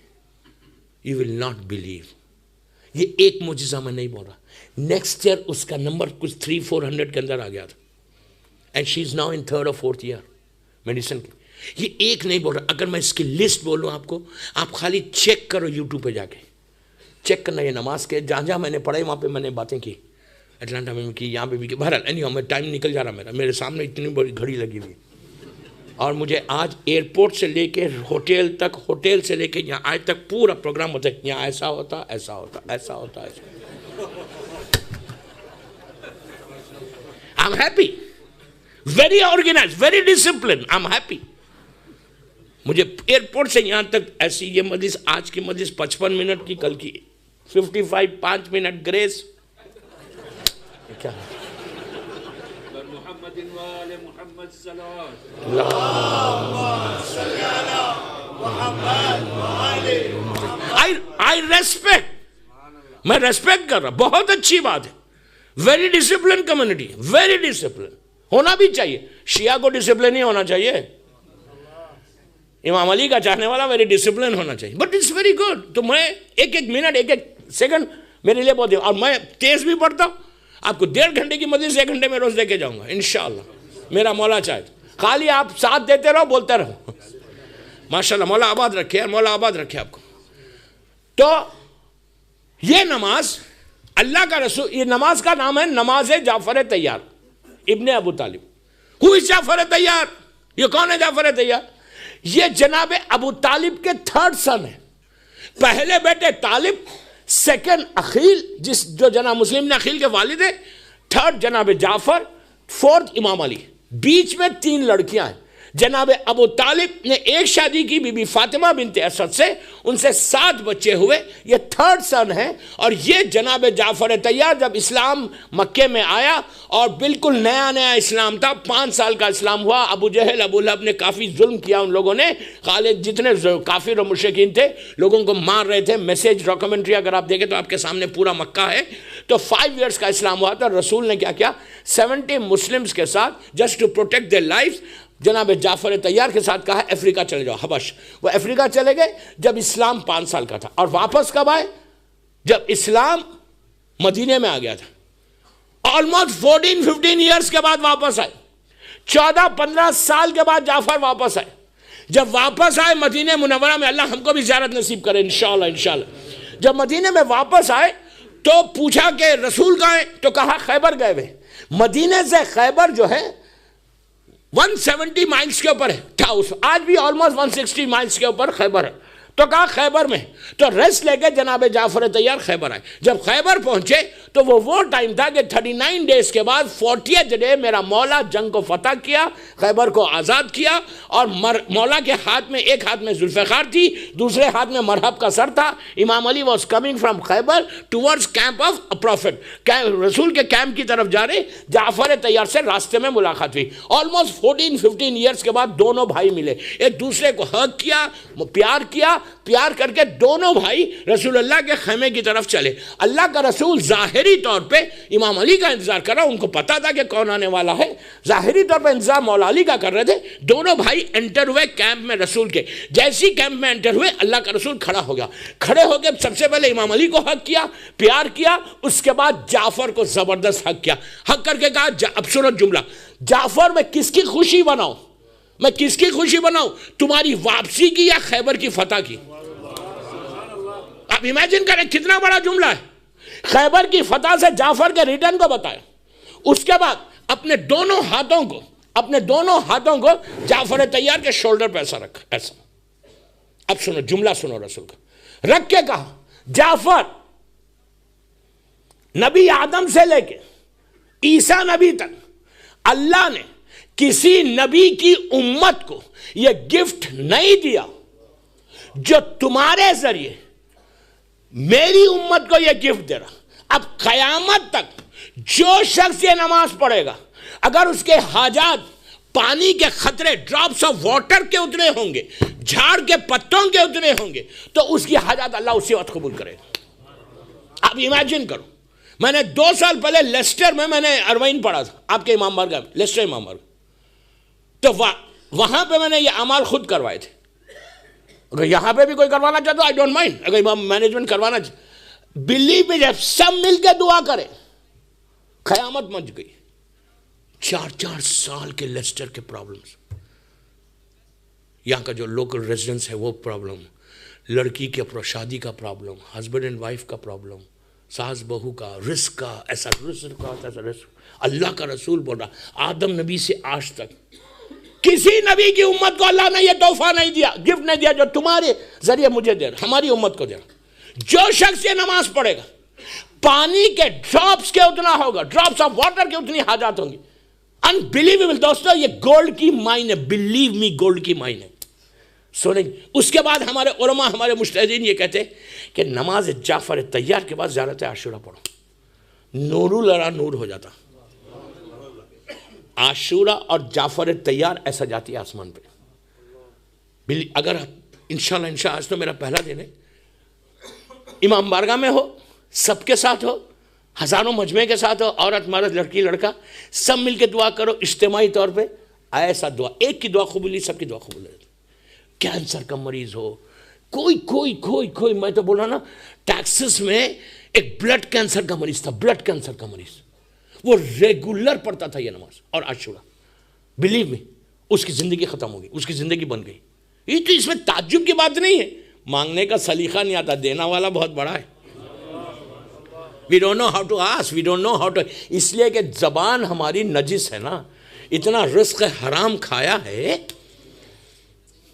یو ول ناٹ بلیو, یہ ایک معجزہ میں نہیں بول رہا. نیکسٹ ایئر اس کا نمبر کچھ 300-400 کے اندر آ گیا تھا. And she is now in 3rd اور 4th ایئر میڈیسن کی. یہ ایک نہیں بول رہا. اگر میں اس کی لسٹ بولوں آپ کو, آپ خالی چیک کرو یوٹیوب پہ جا کے, چیک کرنا یہ نماز کے جہاں جہاں میں نے پڑھے وہاں پہ میں نے باتیں کی. اٹلانٹا میں کی, یہاں پہ بھی کی. بہرحال میں ٹائم نکل جا رہا میرے سامنے اتنی بڑی گھڑی لگی ہوئی, اور مجھے آج ایئرپورٹ سے لے کے ہوٹل تک, ہوٹل سے لے کے یہاں آج تک پورا پروگرام ہوتا ہے. یہاں ایسا ہوتا, ایسا ہوتا, ایسا ہوتا, ایسا. I'm happy. Very organized, very disciplined. I'm happy. مجھے ایئرپورٹ سے یہاں تک ایسی یہ مجلس, آج کی مجلس 55 منٹ کی, کل کی 55 5 منٹ گریس. کیا محمد وآل محمد صلوات I respect. میں ریسپیکٹ کر رہا, بہت اچھی بات ہے. Very discipline community, very discipline ہونا بھی چاہیے. شیعہ کو ڈسپلن ہی ہونا چاہیے. امام علی کا چاہنے والا ویری ڈسپلن ہونا چاہیے. But it's very good. تو میں ایک منٹ 1 سیکنڈ میرے لیے بہت, اور میں تیز بھی پڑھتا ہوں. آپ کو 1.5 گھنٹے کی مجلس 1 گھنٹے میں روز دے کے جاؤں گا انشاءاللہ, میرا مولا چاہے. خالی آپ ساتھ دیتے رہو, بولتے رہو. ماشاءاللہ, مولا آباد رکھے, مولا آباد رکھے آپ کو. تو یہ نماز اللہ کا رسول, یہ نماز کا نام ہے نماز جعفر تیار ابن ابو طالب. ہو از جعفر تیار؟ یہ کون ہے جعفر تیار؟ یہ جناب ابو طالب کے 3rd سن ہے. پہلے بیٹے طالب, 2nd عقیل, جو جناب مسلم نے عقیل کے والد ہیں, 3rd جناب جعفر, 4th امام علی. بیچ میں 3 لڑکیاں ہیں. جناب ابو طالب نے ایک شادی کی بی بی فاطمہ بنت اسد سے, ان سے 7 بچے ہوئے. یہ 3rd سن ہے. اور یہ جناب جعفر تیار جب اسلام مکے میں آیا, اور بالکل نیا نیا اسلام تھا, 5 سال کا اسلام ہوا. ابو جہل ابو لہب نے کافی ظلم کیا ان لوگوں نے. خالد جتنے کافر و مشرکین تھے لوگوں کو مار رہے تھے. میسیج ڈاکومنٹری اگر آپ دیکھیں تو آپ کے سامنے پورا مکہ ہے. تو 5 ایئرس کا اسلام ہوا تھا. رسول نے کیا کیا, 70 مسلمز کے ساتھ just to protect their life, جناب جعفر تیار کے ساتھ کہا افریقہ چلے جاؤ, حبش. وہ افریقہ چلے گئے جب اسلام 5 سال کا تھا. اور واپس کب آئے؟ جب اسلام مدینے میں آ گیا تھا. آلموسٹ 14-15 ایئرس کے بعد واپس آئے. 14-15 سال کے بعد جعفر واپس آئے. جب واپس آئے مدینہ منورہ میں, اللہ ہم کو بھی زیارت نصیب کرے انشاءاللہ انشاءاللہ. جب مدینہ میں واپس آئے تو پوچھا کہ رسول کہاں ہیں؟ تو کہا خیبر گئے ہوئے. مدینہ سے خیبر جو ہے 170 مائلز کے اوپر ہے. آج بھی آلموسٹ 160 مائلز کے اوپر خیبر ہے. تو کہا خیبر میں. تو ریسٹ لے کے جناب جعفر تیار خیبر آئے. جب خیبر پہنچے تو وہ ٹائم تھا کہ 39 ڈیز کے بعد 40th ڈے میرا مولا جنگ کو فتح کیا, خیبر کو آزاد کیا. اور مولا کے ہاتھ میں, ایک ہاتھ میں ذوالفقار تھی, دوسرے ہاتھ میں مرحب کا سر تھا. Imam Ali was coming from Khaibar towards camp of prophet, رسول کے کیمپ کی طرف جا رہے. جعفر تیار سے راستے میں ملاقات ہوئی. آلموسٹ 14-15 ایئرس کے بعد دونوں بھائی ملے, ایک دوسرے کو ہگ کیا, پیار کیا. پیار کر کے دونوں بھائی رسول اللہ کے خیمے کی طرف چلے. اللہ کا رسول ظاہری طور پہ امام علی کا انتظار کر رہا, ان کو پتا تھا کہ کون آنے والا ہے. ظاہری طور پہ انتظار مولا علی کا کر رہے تھے. دونوں بھائی انٹر ہوئے کیمپ میں رسول کے. جیسی کیمپ میں انٹر ہوئے اللہ کا رسول کھڑا ہو گیا. کھڑے ہو کے سب سے پہلے امام علی کو حق کیا, پیار کیا. اس کے بعد جعفر کو زبردست حق کیا. حق کر کے کہا اب سنو جملہ, جعفر میں کس کی خوشی بناؤں, میں کس کی خوشی بناؤں, تمہاری واپسی کی یا خیبر کی فتح کی؟ آپ امیجن کریں کتنا بڑا جملہ ہے. خیبر کی فتح سے جعفر کے ریٹرن کو بتایا. اس کے بعد اپنے دونوں ہاتھوں کو جعفر تیار کے شولڈر پہ ایسا رکھا, ایسا اب سنو جملہ سنو رسول کا، رکھ کے کہا جعفر نبی آدم سے لے کے عیسیٰ نبی تک اللہ نے کسی نبی کی امت کو یہ گفٹ نہیں دیا جو تمہارے ذریعے میری امت کو یہ گفٹ دے رہا۔ اب قیامت تک جو شخص یہ نماز پڑھے گا، اگر اس کے حاجات پانی کے خطرے ڈراپس آف واٹر کے اتنے ہوں گے، جھاڑ کے پتوں کے اتنے ہوں گے، تو اس کی حاجات اللہ اسی وقت قبول کرے گا۔ آپ امیجن کرو، میں نے 2 سال پہلے لیسٹر میں نے اربعین پڑھا تھا، آپ کے امام بارگاہ میں، لیسٹر امام بارگاہ، تو وہاں پہ میں نے یہ اعمال خود کروائے تھے۔ اگر یہاں پہ بھی کوئی کروانا چاہتا آئی ڈونٹ مائنڈ، اگر امام مینجمنٹ کروانا چاہتا، بلیو می، جب سب مل کے دعا کرے قیامت مچ گئی۔ 4 سال کے لیسٹر کے پرابلمز، یہاں کا جو لوکل ریزیڈنس ہے وہ پرابلم، لڑکی کے شادی کا پرابلم، ہسبینڈ اینڈ وائف کا پرابلم، ساس بہو کا، رزق کا، ایسا رزق کا ایسا رزق۔ اللہ کا رسول بول رہا آدم نبی سے آج تک کسی نبی کی امت کو اللہ نے یہ تحفہ نہیں دیا، گفٹ نہیں دیا جو تمہارے ذریعے مجھے دے رہا، ہماری امت کو دے رہا۔ جو شخص یہ نماز پڑھے گا، پانی کے ڈراپس کے اتنا ہوگا، ڈراپس آف واٹر کے اتنی حاجات ہوں گی۔ انبلیویبل دوستو، یہ گولڈ کی مائن ہے، بلیو می گولڈ کی مائن ہے۔ سنیں، اس کے بعد ہمارے علماء، ہمارے مجتہدین یہ کہتے ہیں کہ نماز جعفر طیار کے بعد زیارت عاشورہ پڑھو، نور لرا نور ہو جاتا۔ عاشورہ اور جعفر طیار ایسا جاتی ہے آسمان پہ۔ اگر انشاءاللہ آج تو میرا پہلا دن ہے، امام بارگاہ میں ہو، سب کے ساتھ ہو، ہزاروں مجمع کے ساتھ ہو، عورت مرد لڑکی لڑکا، سب مل کے دعا کرو اجتماعی طور پہ، ایسا دعا، ایک کی دعا قبولی سب کی دعا قبول ہے۔ کینسر کا مریض ہو، کوئی میں تو بول رہا نا، ٹیکسس میں ایک بلڈ کینسر کا مریض تھا، بلڈ کینسر کا مریض، وہ ریگولر پڑھتا تھا یہ نماز اور عاشورہ، بلیو می، اس کی زندگی ختم ہو گئی، اس کی زندگی بن گئی۔ یہ تو اس میں تعجب کی بات نہیں ہے، مانگنے کا سلیقہ نہیں آتا، دینا والا بہت بڑا ہے۔ We don't know how to ask, we don't know how to، اس لیے کہ زبان ہماری نجس ہے نا، اتنا رزق حرام کھایا ہے،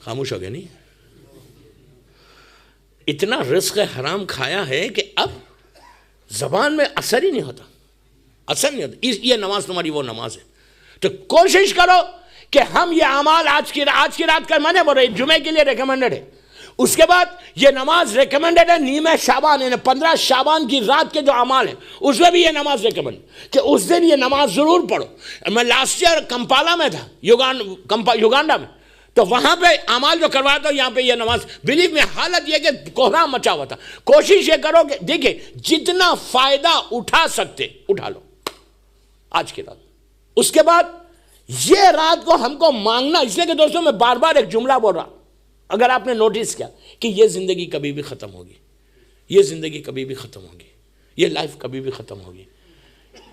خاموش ہو گیا نہیں، اتنا رزق حرام کھایا ہے کہ اب زبان میں اثر ہی نہیں ہوتا، اثر نہیں ہوتا۔ یہ نماز تمہاری وہ نماز ہے، تو کوشش کرو کہ ہم یہ اعمال آج کی رات کا، میں نے بول رہا جمعے کے لیے ریکمنڈڈ ہے، اس کے بعد یہ نماز ریکمنڈڈ ہے نیمہ شعبان، یعنی 15 شعبان کی رات کے جو اعمال ہیں اس میں بھی یہ نماز ریکمنڈ کہ اس دن یہ نماز ضرور پڑھو۔ میں لاسٹ ایئر کمپالا میں تھا، یوگانڈا میں، تو وہاں پہ اعمال جو کروایا تھا، یہاں پہ یہ نماز، بلیو میں حالت یہ کہ کوہرام مچا ہوا تھا۔ کوشش یہ کرو کہ دیکھیں جتنا فائدہ اٹھا سکتے اٹھا لو آج کی رات۔ اس کے بعد یہ رات کو ہم کو مانگنا، اس لیے کہ دوستوں میں بار بار ایک جملہ بول رہا، اگر آپ نے نوٹس کیا کہ یہ زندگی کبھی بھی ختم ہوگی، یہ زندگی کبھی بھی ختم ہوگی، یہ لائف کبھی بھی ختم ہوگی۔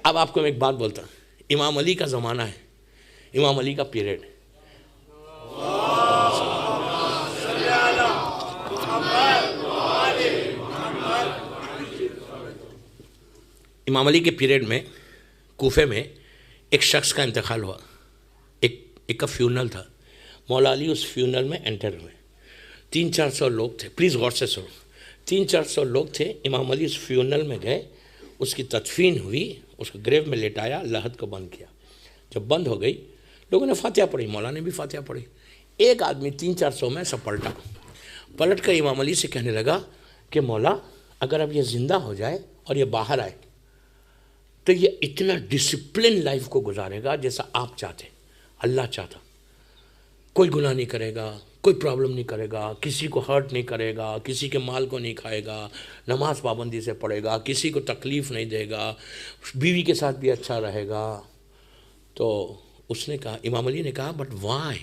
اب آپ کو میں ایک بات بولتا ہوں، امام علی کا زمانہ ہے، امام علی کا پیریڈ، امام علی کے پیریڈ میں کوفے میں ایک شخص کا انتقال ہوا، ایک کا فیونل تھا، مولا علی اس فیونل میں انٹر ہوئے، 300-400 لوگ تھے، پلیز غور سے سنو، 300-400 لوگ تھے، امام علی اس فیونل میں گئے، اس کی تدفین ہوئی، اس کو گریو میں لٹایا، لحد کو بند کیا، جب بند ہو گئی لوگوں نے فاتحہ پڑھی، مولا نے بھی فاتحہ پڑھی، ایک آدمی 300-400 میں سب پلٹ کر امام علی سے کہنے لگا کہ مولا اگر اب یہ زندہ ہو جائے اور یہ باہر آئے تو یہ اتنا ڈسپلن لائف کو گزارے گا جیسا آپ چاہتے، اللہ چاہتا، کوئی گناہ نہیں کرے گا، کوئی پرابلم نہیں کرے گا، کسی کو ہرٹ نہیں کرے گا، کسی کے مال کو نہیں کھائے گا، نماز پابندی سے پڑھے گا، کسی کو تکلیف نہیں دے گا، بیوی کے ساتھ بھی اچھا رہے گا۔ تو اس نے کہا، امام علی نے کہا بٹ وائی،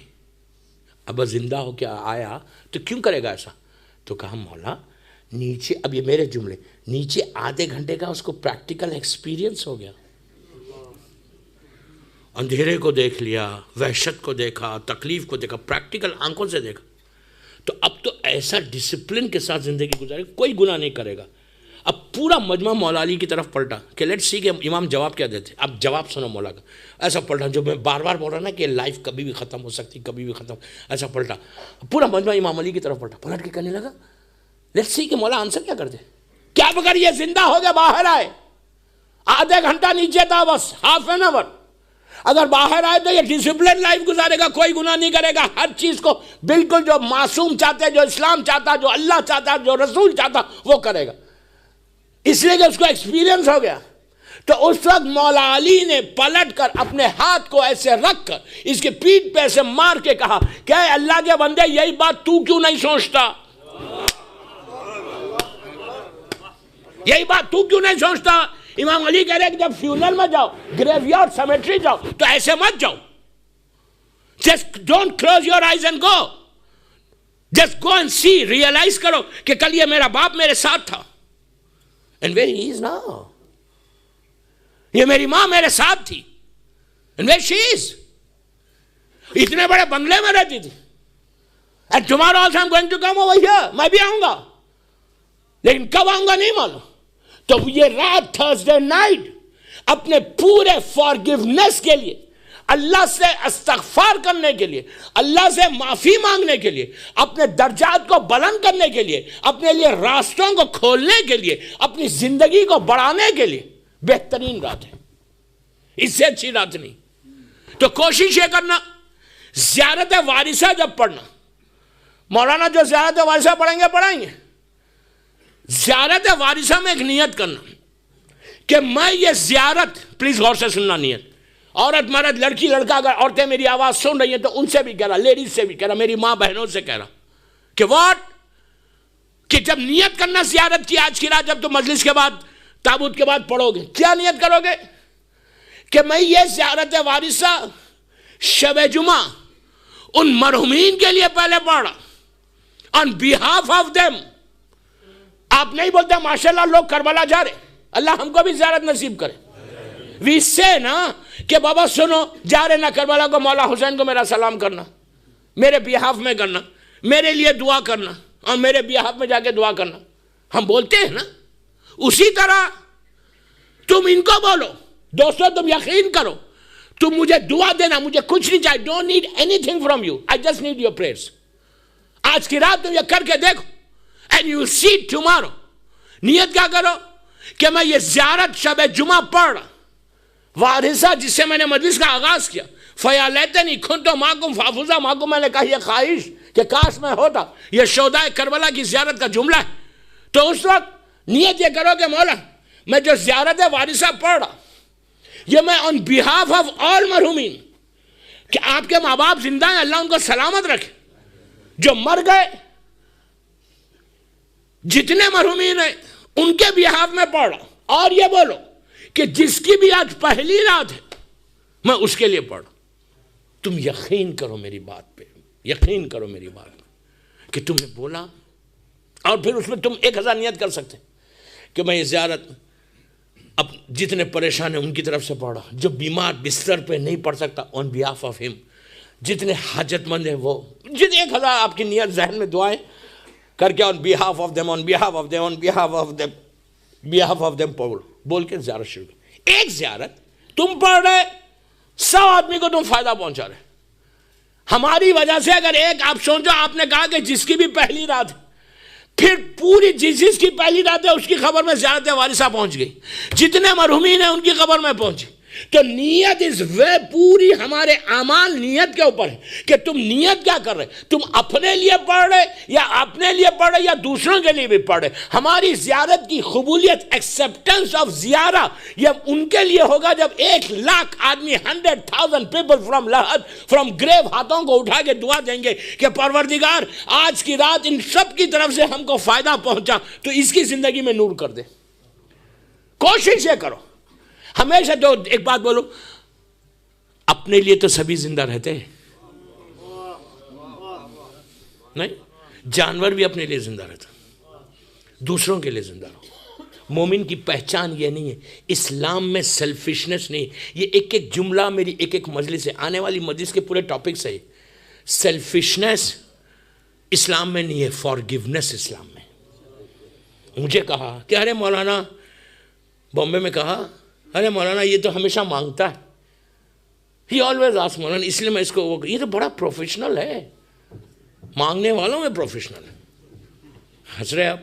اب زندہ ہو کے آیا تو کیوں کرے گا ایسا؟ تو کہا مولا نیچے، اب یہ میرے جملے، نیچے آدھے گھنٹے کا اس کو پریکٹیکل ایکسپیرینس ہو گیا، اندھیرے کو دیکھ لیا، وحشت کو دیکھا، تکلیف کو دیکھا، پریکٹیکل آنکھوں سے دیکھا، تو اب تو ایسا ڈسپلن کے ساتھ زندگی گزارے، کوئی گناہ نہیں کرے گا۔ اب پورا مجمع مولا علی کی طرف پلٹا کہ لیٹ سی کہ امام جواب کیا دیتے. اب جواب سنو مولا کا. ایسا پلٹا جو میں بار بار بول رہا نا کہ لائف کبھی بھی ختم ہو سکتی, کبھی بھی ختم. ایسا پلٹا پورا مجمع امام علی کی طرف پلٹا, پلٹ کے کہنے لگا لیٹ سی کہ مولا آنسر کیا کرتے. کیا بغیر یہ زندہ ہو گیا باہر آئے, آدھے گھنٹہ نیچے تھا بس, ہاف این آور. اگر باہر آئے تو یہ ڈسپلن لائف گزارے گا, کوئی گناہ نہیں کرے گا, ہر چیز کو بالکل جو معصوم چاہتے, جو اسلام چاہتا, جو اللہ چاہتا, جو رسول چاہتا وہ کرے گا, اس لیے کہ اس کو ایکسپیرینس ہو گیا. تو اس وقت مولا علی نے پلٹ کر اپنے ہاتھ کو ایسے رکھ کر اس کے پیٹھ پہ ایسے مار کے کہا کہ اے اللہ کے بندے یہی بات تو کیوں نہیں سوچتا, یہی بات تو کیوں نہیں سوچتا. امام علی کہہ رہے کہ جب فیونل میں جاؤ, گریو یارڈ, سیمیٹری جاؤ تو ایسے مت جاؤ. Just don't close your eyes and go. Just go and see, realize کرو کہ کل یہ میرا باپ میرے ساتھ تھا. And where he is now. یہ میری ماں میرے ساتھ تھی. And where she is. اتنے بڑے بنگلے میں رہتی تھی. And tomorrow also I'm going to come over here. میں بھی آؤں گا. لیکن کب آؤں گا نہیں معلوم. تو یہ رات تھرسڈے نائٹ اپنے پورے فارگیونیس کے لیے, اللہ سے استغفار کرنے کے لیے, اللہ سے معافی مانگنے کے لیے, اپنے درجات کو بلند کرنے کے لیے, اپنے لیے راستوں کو کھولنے کے لیے, اپنی زندگی کو بڑھانے کے لیے بہترین رات ہے. اس سے اچھی رات نہیں. تو کوشش یہ کرنا, زیارت وارثہ جب پڑھنا, مولانا جو زیارت وارثہ پڑھیں گے پڑھائیں گے. زیارت وارثہ میں ایک نیت کرنا کہ میں یہ زیارت, پلیز غور سے سننا نیت, عورت مرد لڑکی لڑکا, اگر عورتیں میری آواز سن رہی ہیں تو ان سے بھی کہہ رہا, لیڈیز سے بھی کہہ رہا, میری ماں بہنوں سے کہہ رہا کہ واٹ, کہ جب نیت کرنا زیارت کی آج کی رات, جب تم مجلس کے بعد تابوت کے بعد پڑھو گے, کیا نیت کرو گے کہ میں یہ زیارت وارثہ شب جمعہ ان مرحومین کے لیے پہلے پڑھا, on behalf of them. آپ نہیں بولتے ماشاءاللہ لوگ کربلا جا رہے, اللہ ہم کو بھی زیارت نصیب کرے. وی سے نا کہ بابا سنو, جا رہے نا کربلا کو, مولا حسین کو میرا سلام کرنا, میرے بیہاف میں کرنا, میرے لیے دعا کرنا, اور میرے بیہاف میں جا کے دعا کرنا. ہم بولتے ہیں نا. اسی طرح تم ان کو بولو, دوستو تم یقین کرو, تم مجھے دعا دینا, مجھے کچھ نہیں چاہیے, don't need any thing from you, I just need your prayers. آج کی رات تم یہ کر کے دیکھو, and you see tomorrow. نیت کیا کرو کہ میں یہ زیارت شب جمعہ پڑھ رہا, وارثہ جس سے میں نے مجلس کا آغاز کیا, فَيَا لَيْتَنِي كُنْتُ مَعَكُمْ فَأَفُوزَ مَعَكُمْ, میں نے کہا یہ خواہش کہ کاش میں ہوتا, یہ شہداء کربلا کی زیارت کا جملہ ہے. تو اس وقت نیت یہ کرو کہ مولا میں جو زیارت وارثہ پڑھ رہا, یہ میں on behalf of all مرحومین, کہ آپ کے ماں باپ زندہ ہیں, اللہ ان کو سلامت رکھے, جو مر گئے جتنے مرحومین ہیں ان کے بیہاف میں پڑھ رہا. اور یہ بولو کہ جس کی بھی آج پہلی رات ہے میں اس کے لیے پڑھ رہا. تم یقین کرو میری بات پہ, یقین کرو میری بات پہ کہ تم نے بولا, اور پھر اس میں تم 1000 نیت کر سکتے کہ میں یہ زیارت اب جتنے پریشان ہیں ان کی طرف سے پڑھ رہا, جو بیمار بستر پہ نہیں پڑھ سکتا on behalf of him, جتنے حاجت مند ہیں وہ, جتنے 1000 آپ کی نیت ذہن میں دعائیں کر کے on behalf of them, on behalf of them, on behalf of them, behalf of them بول کے زیارت شروع کی. ایک زیارت تم پڑھ رہے, 100 آدمی کو تم فائدہ پہنچا رہے. ہماری وجہ سے اگر ایک آپ سوچو, آپ نے کہا کہ جس کی بھی پہلی رات ہے, پھر پوری جس کی پہلی رات ہے اس کی خبر میں زیارت وارثہ پہنچ گئی, جتنے مرحومین ہیں ان کی خبر میں پہنچی. تو نیت اس پوری ہمارے اعمال نیت کے اوپر ہے کہ تم نیت کیا کر رہے, تم اپنے لیے پڑھ رہے یا اپنے لیے پڑھ رہے یا دوسروں کے لیے بھی پڑھ رہے. ہماری زیارت کی قبولیت, ایکسیپٹنس آف زیارہ, یہ ان کے لیے ہوگا جب 1,00,000 آدمی 100,000 پیپل فرام گریو ہاتھوں کو اٹھا کے دعا دیں گے کہ پروردگار آج کی رات ان سب کی طرف سے ہم کو فائدہ پہنچا تو اس کی زندگی میں نور کر دے. کوشش یہ کرو ہمیشہ. تو ایک بات بولو, اپنے لیے تو سبھی زندہ رہتے ہیں نہیں, جانور بھی اپنے لیے زندہ رہتا, دوسروں کے لیے زندہ رہو. مومن کی پہچان یہ نہیں ہے, اسلام میں سیلفشنس نہیں. یہ ایک ایک جملہ میری ایک ایک مجلس ہے, آنے والی مجلس کے پورے ٹاپکس ہے. سیلفشنس اسلام میں نہیں ہے, فارگیونیس اسلام میں. مجھے کہا کہ ارے مولانا، بامبے میں کہا ارے مولانا یہ تو ہمیشہ مانگتا ہے، ہی آلویز آسک مولانا، اس لیے میں اس کو، یہ تو بڑا پروفیشنل ہے، مانگنے والوں میں پروفیشنل ہے. ہنس رہے آپ؟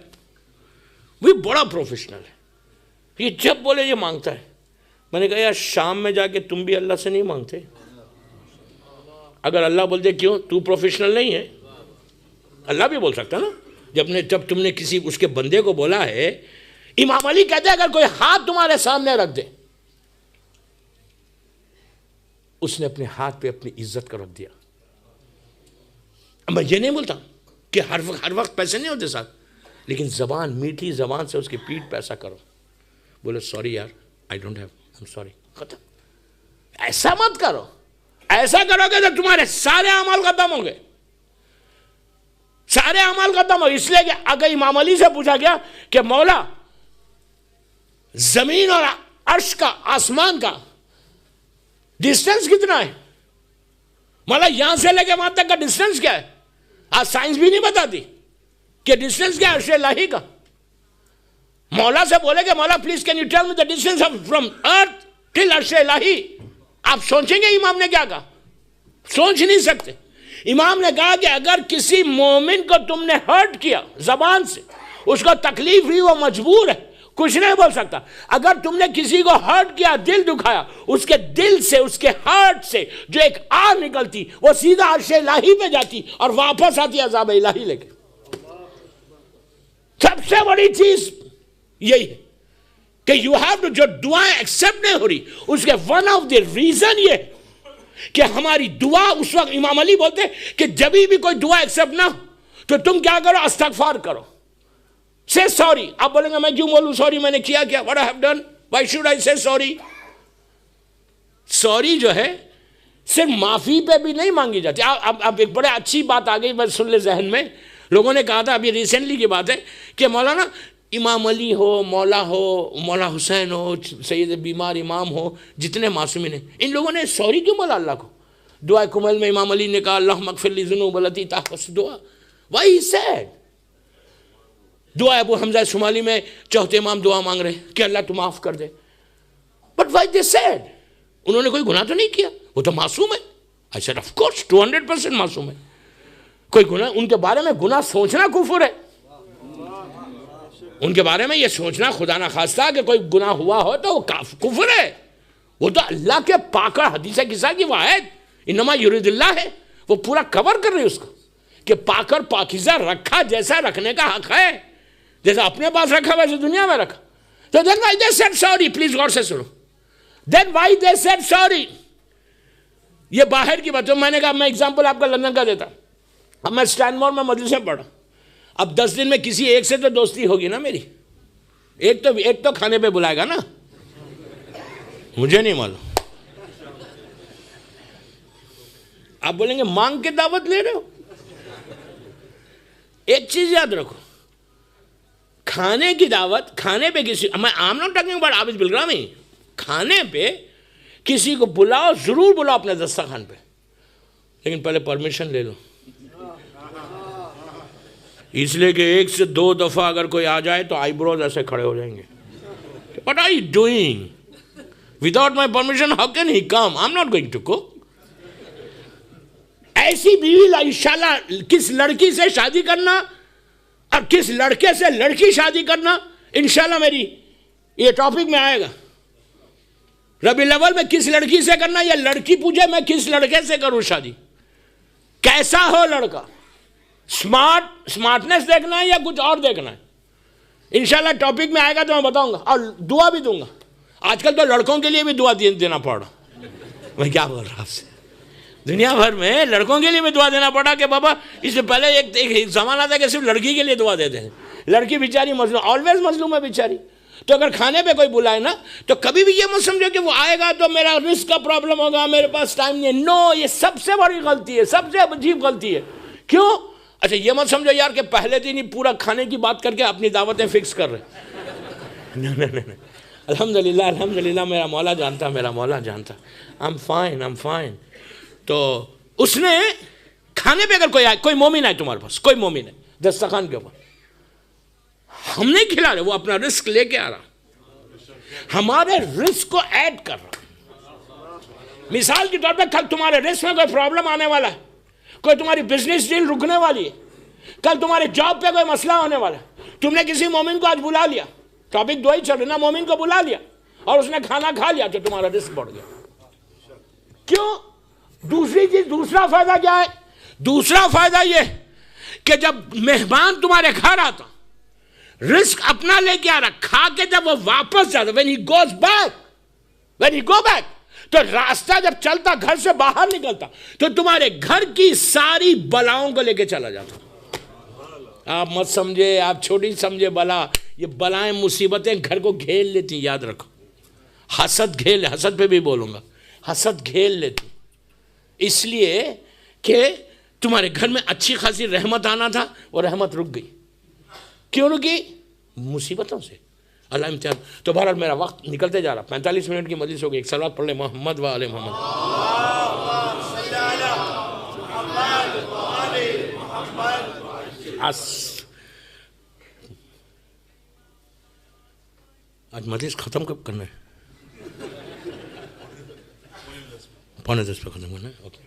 وہ بڑا پروفیشنل ہے، یہ جب بولے یہ مانگتا ہے. میں نے کہا یار شام میں جا کے تم بھی اللہ سے نہیں مانگتے؟ اگر اللہ بولتے کیوں تو پروفیشنل نہیں ہے، اللہ بھی بول سکتا نا. جب تم نے کسی اس کے بندے کو بولا ہے، امام علی کہتے ہیں اگر کوئی ہاتھ تمہارے سامنے رکھ دے، اس نے اپنے ہاتھ پہ اپنی عزت کو رکھ دیا. میں یہ نہیں بولتا کہ ہر وقت پیسے نہیں ہوتے ساتھ، لیکن زبان، میٹھی زبان سے اس کی پیٹھ پہ ایسا کرو، بولے سوری یار I don't have, I am sorry, ختم. ایسا مت کرو. ایسا کرو گے تو تمہارے سارے اعمال ختم ہوں گے، سارے اعمال ختم ہو. اس لیے کہ اگر امام علی سے پوچھا گیا کہ مولا زمین اور عرش کا، آسمان کا ڈسٹینس کتنا ہے؟ مولا یہاں سے لے کے وہاں تک کا ڈسٹینس کیا ہے؟ آج سائنس بھی نہیں بتاتی کہ ڈسٹینس کیا ہے عرش الہی کا. مولا سے بولے کہ Maula please can you tell me the distance from earth till عرش الہی. آپ سوچیں گے امام نے کیا کہا؟ سوچ نہیں سکتے. امام نے کہا کہ اگر کسی مومن کو تم نے ہرٹ کیا زبان سے، اس کو تکلیف ہوئی، وہ مجبور ہے، کچھ نہیں بول سکتا. اگر تم نے کسی کو ہرٹ کیا، دل دکھایا، اس کے دل سے، اس کے ہرٹ سے جو ایک آگ نکلتی، وہ سیدھا عرش الہی پہ جاتی اور واپس آتی عذاب الہی لے کے. سب سے بڑی چیز یہی ہے کہ یو ہیو ٹو، جو دعائیں ایکسیپٹ نہیں ہو رہی، اس کے ون آف دی ریزن یہ کہ ہماری دعا اس وقت، امام علی بولتے کہ جب بھی کوئی دعا ایکسیپٹ نہ ہو تو تم کیا کرو؟ استغفار کرو، say sorry. آپ بولیں گے میں کیوں بولوں سوری، میں نے کیا کیا؟ what I have done, why should I say sorry? Sorry جو ہے صرف معافی پہ بھی نہیں مانگی جاتی. اب ایک بڑے اچھی بات آ گئی، میں سن لے ذہن میں. لوگوں نے کہا تھا، ابھی ریسنٹلی کی بات ہے، کہ مولانا امام علی ہو، مولا حسین ہو، سید بیمار امام ہو، جتنے معصومین ہیں، ان لوگوں نے سوری کیوں بولا اللہ کو؟ دعا کمل میں امام علی نے کہا اللہم اغفر لی ذنوب التی تحت دعا. why he said؟ دعا ابو حمزہ شمالی میں چوتھے امام دعا مانگ رہے کہ اللہ تو معاف کر دے. But why they said؟ انہوں نے کوئی گناہ تو نہیں کیا، وہ تو معصوم ہے. I said of course 200% معصوم ہے. کوئی گناہ، ان کے بارے میں گناہ سوچنا کفر ہے. ان کے بارے میں یہ سوچنا خدا نہ خواستہ کہ کوئی گناہ ہوا ہو تو وہ کفر ہے. وہ تو اللہ کے پاک حدیث قصہ کی وہ آیت انما یرید اللہ ہے، وہ پورا کور کر رہی ہے اس کو کہ پاک اور پاکیزہ رکھا جیسا رکھنے کا حق ہے، جیسا اپنے پاس رکھا ویسے دنیا میں رکھا. تو then why they said sorry؟ Please غور سے سنو. then why they said sorry؟ یہ باہر کی بات ہے. میں نے کہا میں اگزامپل آپ کا لندن کا دیتا. اب میں اسٹینمور میں مدرسے پڑھا، اب 10 دن میں کسی ایک سے تو دوستی ہوگی نا میری. ایک تو کھانے پہ بلائے گا نا، مجھے نہیں معلوم. آپ بولیں گے مانگ کے دعوت لے رہے ہو. ایک چیز یاد رکھو، کھانے کی دعوت، کھانے پہ کسی، میں I'm not talking about عابد بالگرامی، کھانے پہ کسی کو بلاؤ، ضرور بلاؤ اپنے دسترخوان پہ، لیکن پہلے پرمیشن لے لو. اس لیے کہ 1 سے 2 دفعہ اگر کوئی آ جائے تو آئی بروز ایسے کھڑے ہو جائیں گے. What are you doing? Without my permission, how can he come? I'm not going to cook. ایسی بیوی انشاءاللہ کس لڑکی سے شادی کرنا اور کس لڑکے سے لڑکی شادی کرنا انشاءاللہ میری یہ ٹاپک میں آئے گا. ربیع الاول میں کس لڑکی سے کرنا، یا لڑکی پوچھے میں کس لڑکے سے کروں شادی، کیسا ہو لڑکا، سمارٹنس دیکھنا ہے یا کچھ اور دیکھنا ہے. انشاءاللہ ٹاپک میں آئے گا تو میں بتاؤں گا، اور دعا بھی دوں گا. آج کل تو لڑکوں کے لیے بھی دعا دینا پڑ رہا. میں کیا بول رہا ہوں آپ سے، دنیا بھر میں لڑکوں کے لیے بھی دعا دینا پڑا کہ بابا اس سے پہلے ایک زمانہ تھا کہ صرف لڑکی کے لیے دعا دیتے ہیں. لڑکی بیچاری مظلوم، آلویز مظلوم ہے بیچاری. تو اگر کھانے پہ کوئی بلائے نا تو کبھی بھی یہ مت سمجھو کہ وہ آئے گا تو میرا رزق کا پرابلم ہوگا، میرے پاس ٹائم نہیں ہے. نو، یہ سب سے بڑی غلطی ہے، سب سے عجیب غلطی ہے. کیوں؟ اچھا یہ مت سمجھو یار کہ پہلے دن ہی پورا کھانے کی بات کر کے اپنی دعوتیں فکس کر رہے. نہیں. الحمدللہ میرا مولا جانتا. I'm fine. تو اس نے کھانے پہ اگر کوئی مومن ہے تمہارے پاس، کوئی مومن ہے دسترخوان کے اوپر، ہم نہیں کھلا رہے، وہ اپنا رزق لے کے آ رہا، ہمارے رزق کو ایڈ کر رہا۔ مثال کے طور پہ کل تمہارے رزق میں کوئی پرابلم آنے والا ہے، کوئی تمہاری بزنس ڈیل رکنے والی ہے، کل تمہارے جاب پہ کوئی مسئلہ ہونے والا ہے، تم نے کسی مومن کو آج بلا لیا، ٹاپک دو ہی چل رہا نا، مومن کو بلا لیا اور اس نے کھانا کھا لیا تو تمہارا رزق بڑھ گیا۔ کیوں؟ دوسری چیز، دوسرا فائدہ کیا ہے؟ دوسرا فائدہ یہ کہ جب مہمان تمہارے گھر آتا، رزق اپنا لے کے آ رہا، کھا کے جب وہ واپس جاتا، when he go back تو راستہ جب چلتا، گھر سے باہر نکلتا تو تمہارے گھر کی ساری بلاؤں کو لے کے چلا جاتا۔ آپ مت سمجھے، آپ چھوٹی سمجھے بلا، یہ بلائیں مصیبتیں گھر کو گھیر لیتی، یاد رکھو۔ حسد پہ بھی بولوں گا، حسد گھیر لیتی، اس لیے کہ تمہارے گھر میں اچھی خاصی رحمت آنا تھا، وہ رحمت رک گئی۔ کیوں رکی؟ مصیبتوں سے، اللہ امتحان۔ تو بہرحال میرا وقت نکلتے جا رہا، 45 منٹ کی مجلس ہو گئی، ایک صلوات پڑھ لیں محمد و آل محمد۔ آج مجلس ختم کب کرنا ہے؟ 9:45 پہ ختم کرنا ہے، اوکے۔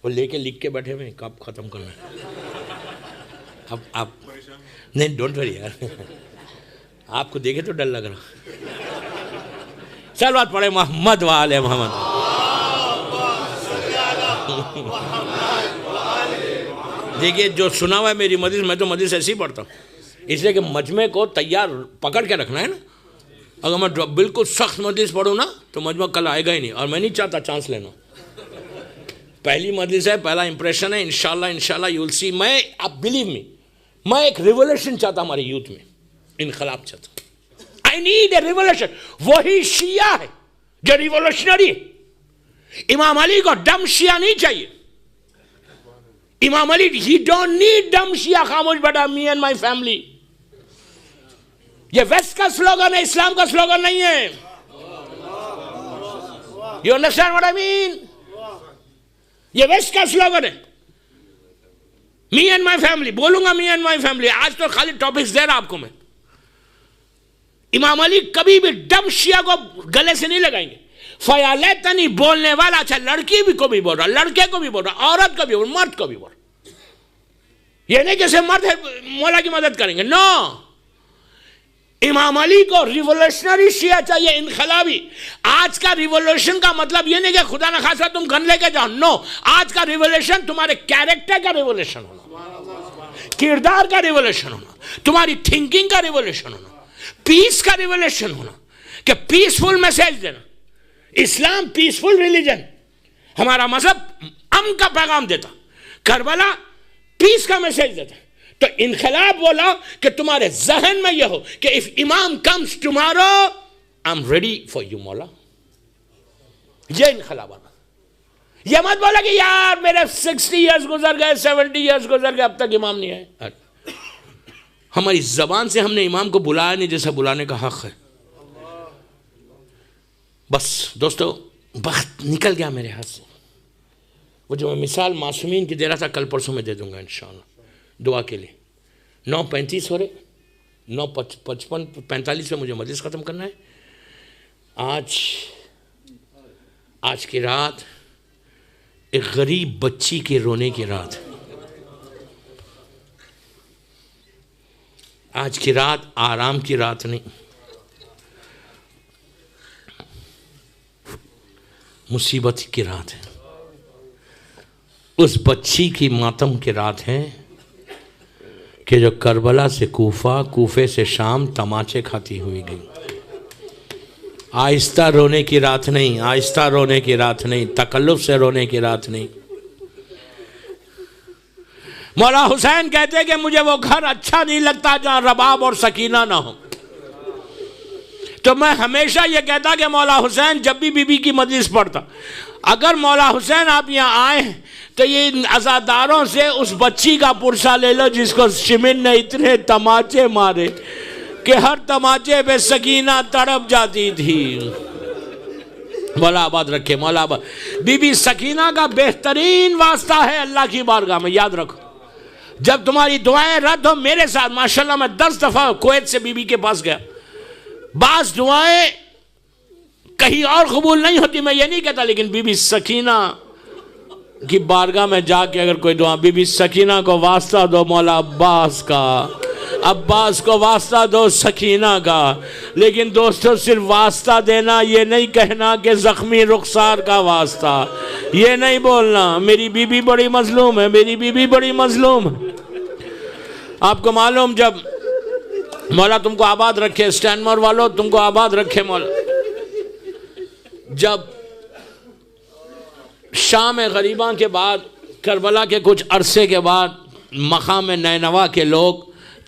وہ لے کے لکھ کے بیٹھے ہوئے کب ختم کرنا ہے؟ اب آپ نہیں، ڈونٹ وری یار، آپ کو دیکھے تو ڈر لگ رہا۔ صلوات پڑھے محمد و آل محمد۔ دیکھیے جو سنا ہوا ہے میری مجلس، میں تو مجلس ایسے ہی پڑھتا ہوں، اس لیے کہ مجمع کو تیار پکڑ کے رکھنا ہے نا۔ اگر میں بالکل سخت مجلس پڑھوں نا تو مجمع کل آئے گا ہی نہیں، اور میں نہیں چاہتا چانس لینا۔ پہلی مجلس ہے، پہلا امپریشن ہے، انشاءاللہ یو ول سی۔ میں، آپ بلیو می، میں ایک ریولوشن چاہتا ہمارے یوتھ میں، انقلاب چاہتا۔ I need a revolution. وہی شیعہ ہے جو ریولوشنری ہے۔ امام علی کو ڈم شیعہ نہیں چاہیے۔ امام علی، ہی ڈونٹ نیڈ ڈم شیعہ، خاموش بیٹا، می اینڈ مائی فیملی۔ یہ ویسٹ کا سلوگن ہے، اسلام کا سلوگن نہیں ہے۔ یو انڈرسٹینڈ واٹ آئی مین؟ یہ ویسٹ کا سلوگن ہے، می اینڈ مائی فیملی۔ بولوں گا می اینڈ مائی فیملی، آج تو خالی ٹاپکس دے رہا آپ کو میں۔ امام علی کبھی بھی ڈم شیعہ کو گلے سے نہیں لگائیں گے۔ فیالیتنی بولنے والا، اچھا لڑکی بھی کو بھی بول رہا، لڑکے کو بھی بول رہا، عورت کو بھی بول رہا، مرد کو بھی بول رہا۔ یہ نہیں کہ صرف مرد ہے مولا کی مدد کریں گے، نو۔ امام علی کو ریولوشنری شیعہ چاہیے، انقلابی۔ آج کا ریولوشن کا مطلب یہ نہیں کہ خدا نخواستہ تم گن لے کے جاؤ، نو۔ آج کا ریولوشن تمہارے کیریکٹر کا ریولوشن ہونا، کردار کا ریولوشن ہونا، تمہاری تھنکنگ کا ریولوشن ہونا، پیس کا ریولوشن ہونا، کہ پیسفل میسیج دینا۔ اسلام پیسفل ریلیجن، ہمارا مذہب امن کا پیغام دیتا، کربلا پیس کا میسیج دیتا۔ تو انقلاب بولا کہ تمہارے ذہن میں یہ ہو کہ if امام comes tomorrow I'm ready for you مولا۔ یہ انقلاب آنا۔ یہ مت بولا کہ یار میرے 60 years گزر گئے، 70 years گزر گئے، اب تک امام نہیں آئے۔ ہماری زبان سے ہم نے امام کو بلایا نہیں جیسا بلانے کا حق ہے۔ بس دوستو، وقت نکل گیا میرے ہاتھ سے۔ وہ جو میں مثال معصومین کی دے رہا تھا، کل پرسوں میں دے دوں گا انشاءاللہ دعا کے لیے۔ 9:35 ہو رہے، 9:45 میں مجھے مجلس ختم کرنا ہے۔ آج کی رات ایک غریب بچی کے رونے کی رات۔ آج کی رات آرام کی رات نہیں، مصیبت کی رات ہے۔ اس بچی کی ماتم کی رات ہے کہ جو کربلا سے کوفہ، کوفے سے شام تماچے کھاتی ہوئی گئی۔ آہستہ رونے کی رات نہیں، آہستہ رونے کی رات نہیں، تکلف سے رونے کی رات نہیں۔ مولا حسین کہتے کہ مجھے وہ گھر اچھا نہیں لگتا جہاں رباب اور سکینہ نہ ہو۔ تو میں ہمیشہ یہ کہتا کہ مولا حسین جب بھی بی بی کی مجلس پڑھتا، اگر مولا حسین آپ یہاں آئیں تو یہ عزاداروں سے اس بچی کا پرسہ لے لو جس کو شمن نے اتنے تماچے مارے کہ ہر تماچے پہ سکینہ تڑپ جاتی تھی۔ مولا آباد رکھے، مولا آباد۔ بی بی سکینہ کا بہترین واسطہ ہے اللہ کی بارگاہ میں، یاد رکھو۔ جب تمہاری دعائیں رد ہو میرے ساتھ، ماشاءاللہ میں 10 دفعہ کویت سے بی بی کے پاس گیا، بعض دعائیں کہیں اور قبول نہیں ہوتی، میں یہ نہیں کہتا، لیکن بی بی سکینہ کی بارگاہ میں جا کے اگر کوئی دعا، بی بی سکینہ کو واسطہ دو مولا عباس کا، عباس کو واسطہ دو سکینہ کا، لیکن دوستو صرف واسطہ دینا یہ نہیں کہنا کہ زخمی رخسار کا واسطہ، یہ نہیں بولنا میری بی بی بڑی مظلوم ہے، میری بی بی بڑی مظلوم ہے۔ آپ کو معلوم، جب مولا تم کو آباد رکھے، اسٹینمور والو تم کو آباد رکھے مولا، جب شام غریباں کے بعد، کربلا کے کچھ عرصے کے بعد، مقام نینوا کے لوگ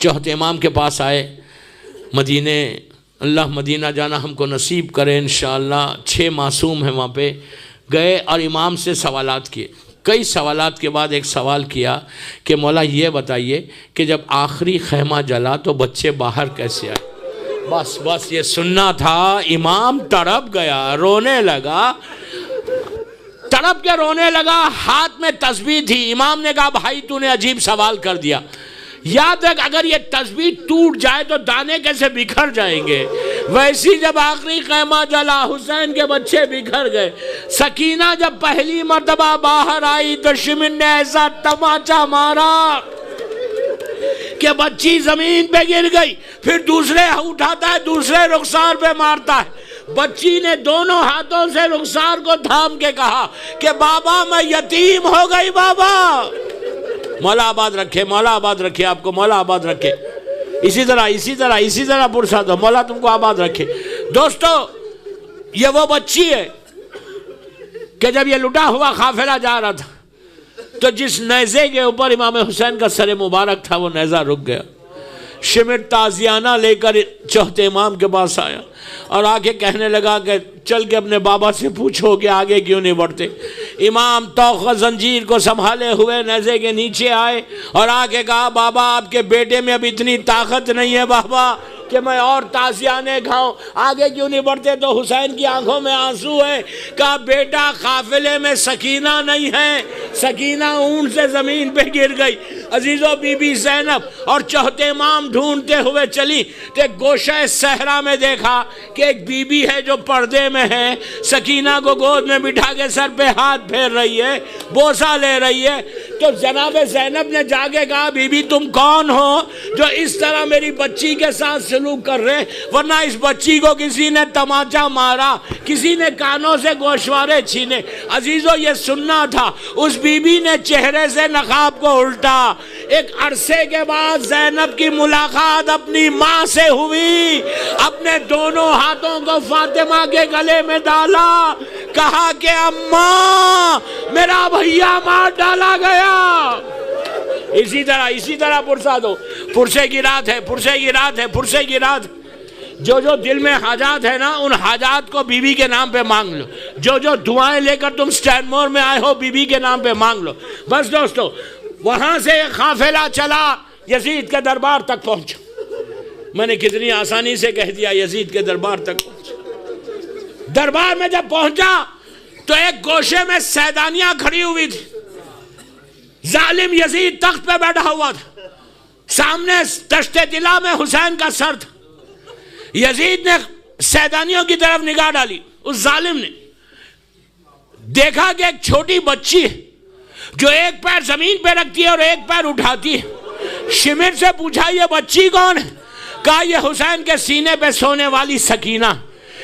چوتھے امام کے پاس آئے مدینے، اللہ مدینہ جانا ہم کو نصیب کرے انشاءاللہ، 6 معصوم ہیں وہاں پہ، گئے اور امام سے سوالات کیے، کئی سوالات کے بعد ایک سوال کیا کہ مولا یہ بتائیے کہ جب آخری خیمہ جلا تو بچے باہر کیسے آئے؟ بس یہ سننا تھا۔ امام تڑپ گیا، رونے لگا، تڑپ کے رونے لگا، ہاتھ میں تسبیح تھی۔ امام نے کہا بھائی تو نے عجیب سوال کر دیا، یاد رکھ اگر یہ تسبیح ٹوٹ جائے تو دانے کیسے بکھر جائیں گے، ویسی جب آخری خیمہ جلا حسین کے بچے بکھر گئے۔ سکینہ جب پہلی مرتبہ باہر آئی تو شمر نے ایسا تماچا مارا کہ بچی زمین پہ گر گئی، پھر دوسرے اٹھاتا ہے، دوسرے رخسار پہ مارتا ہے۔ بچی نے دونوں ہاتھوں سے رخسار کو تھام کے کہا کہ بابا میں یتیم ہو گئی بابا۔ مولا آباد رکھے، مولا آباد رکھے آپ کو، مولا آباد رکھے، اسی طرح پرسا دو، مولا تم کو آباد رکھے۔ دوستو یہ وہ بچی ہے کہ جب یہ لٹا ہوا قافلہ جا رہا تھا تو جس نیزے کے اوپر امام حسین کا سر مبارک تھا وہ نیزہ رک گیا۔ شمر تازیانہ لے کر چوتھے امام کے پاس آیا اور آگے کہنے لگا کہ چل کے اپنے بابا سے پوچھو کہ آگے کیوں نہیں بڑھتے۔ امام توق و زنجیر کو سنبھالے ہوئے نیزے کے نیچے آئے اور آگے کہا بابا آپ کے بیٹے میں اب اتنی طاقت نہیں ہے بابا کہ میں اور تازیانے کھاؤں، آگے کیوں نہیں بڑھتے؟ تو حسین کی آنکھوں میں آنسو ہے، کہا بیٹا قافلے میں سکینہ نہیں ہے، سکینہ اونٹ سے زمین پہ گر گئی۔ عزیزو بی بی زینب اور چوتھے امام ڈھونڈتے ہوئے چلی تو ایک گوشہ صحرا میں دیکھا کہ ایک بی بی ہے جو پردے میں ہے، سکینہ کو گود میں بٹھا کے سر پہ ہاتھ پھیر رہی ہے، بوسہ لے رہی ہے۔ تو جناب زینب نے جا کے کہا بی بی تم کون ہو جو اس طرح میری بچی کے ساتھ سلوک کر رہے؟ ورنہ اس بچی کو کسی نے تماچا مارا، کسی نے کانوں سے گوشوارے چھینے۔ عزیزو یہ سننا تھا۔ اس بی بی نے چہرے سے نقاب کو الٹا۔ ایک عرصے کے بعد زینب کی ملاقات اپنی ماں سے ہوئی، اپنے دونوں ہاتھوں کو فاطمہ کے گلے میں ڈالا، کہا کہ اماں میرا بھیا مار ڈالا گیا۔ اسی طرح پرسا دو، پرسے کی رات ہے۔ جو دل میں حاجات ہے نا ان حاجات کو بی بی کے نام پہ مانگ لو، جو دعائیں لے کر تم اسٹینمور میں آئے ہو بی بی کے نام پہ مانگ لو۔ بس دوستو وہاں سے ایک قافلہ چلا، یزید کے دربار تک پہنچا۔ میں نے کتنی آسانی سے کہہ دیا یزید کے دربار تک پہنچا۔ دربار میں جب پہنچا تو ایک گوشے میں سیدانیاں کھڑی ہوئی تھی، ظالم یزید تخت پہ بیٹھا ہوا تھا، سامنے دشت طلا میں حسین کا سر تھا۔ یزید نے سیدانیوں کی طرف نگاہ ڈالی، اس ظالم نے دیکھا کہ ایک چھوٹی بچی ہے جو ایک پیر زمین پہ رکھتی ہے اور ایک پیر اٹھاتی ہے۔ شمر سے پوچھا یہ بچی کون ہے؟ کہا یہ حسین کے سینے پہ سونے والی سکینہ،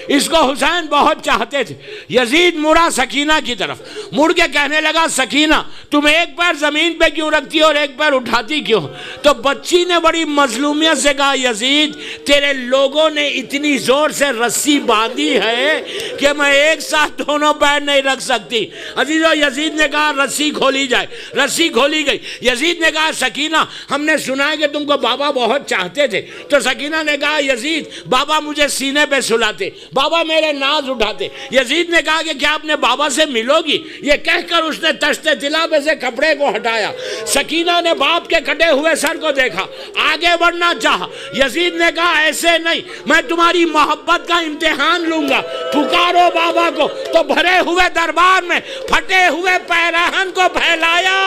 اس کو حسین بہت چاہتے تھے۔ یزید مڑا سکینہ کی طرف، مڑ کے کہنے لگا سکینہ تم ایک پیر زمین پہ کیوں رکھتی اور ایک پیر اٹھاتی کیوں؟ تو بچی نے بڑی مظلومیت سے کہا یزید تیرے لوگوں نے اتنی زور سے رسی باندھی ہے کہ میں ایک ساتھ دونوں پیر نہیں رکھ سکتی۔ عزیزو یزید نے کہا رسی کھولی جائے، رسی کھولی گئی۔ یزید نے کہا سکینہ ہم نے سنا ہے کہ تم کو بابا بہت چاہتے تھے۔ تو سکینہ نے کہا یزید بابا مجھے سینے پہ سلاتے، بابا میرے ناز اٹھاتے۔ یزید نے کہا کہ کیا اپنے بابا سے ملو گی؟ یہ کہہ کر اس نے تشت طلا پہ سے کپڑے کو ہٹایا۔ سکینہ نے باپ کے کٹے ہوئے سر کو دیکھا، آگے بڑھنا چاہا۔ یزید نے کہا ایسے نہیں، میں تمہاری محبت کا امتحان لوں گا، پکارو بابا کو۔ تو بھرے ہوئے دربار میں پھٹے ہوئے پیراہن کو پھیلایا،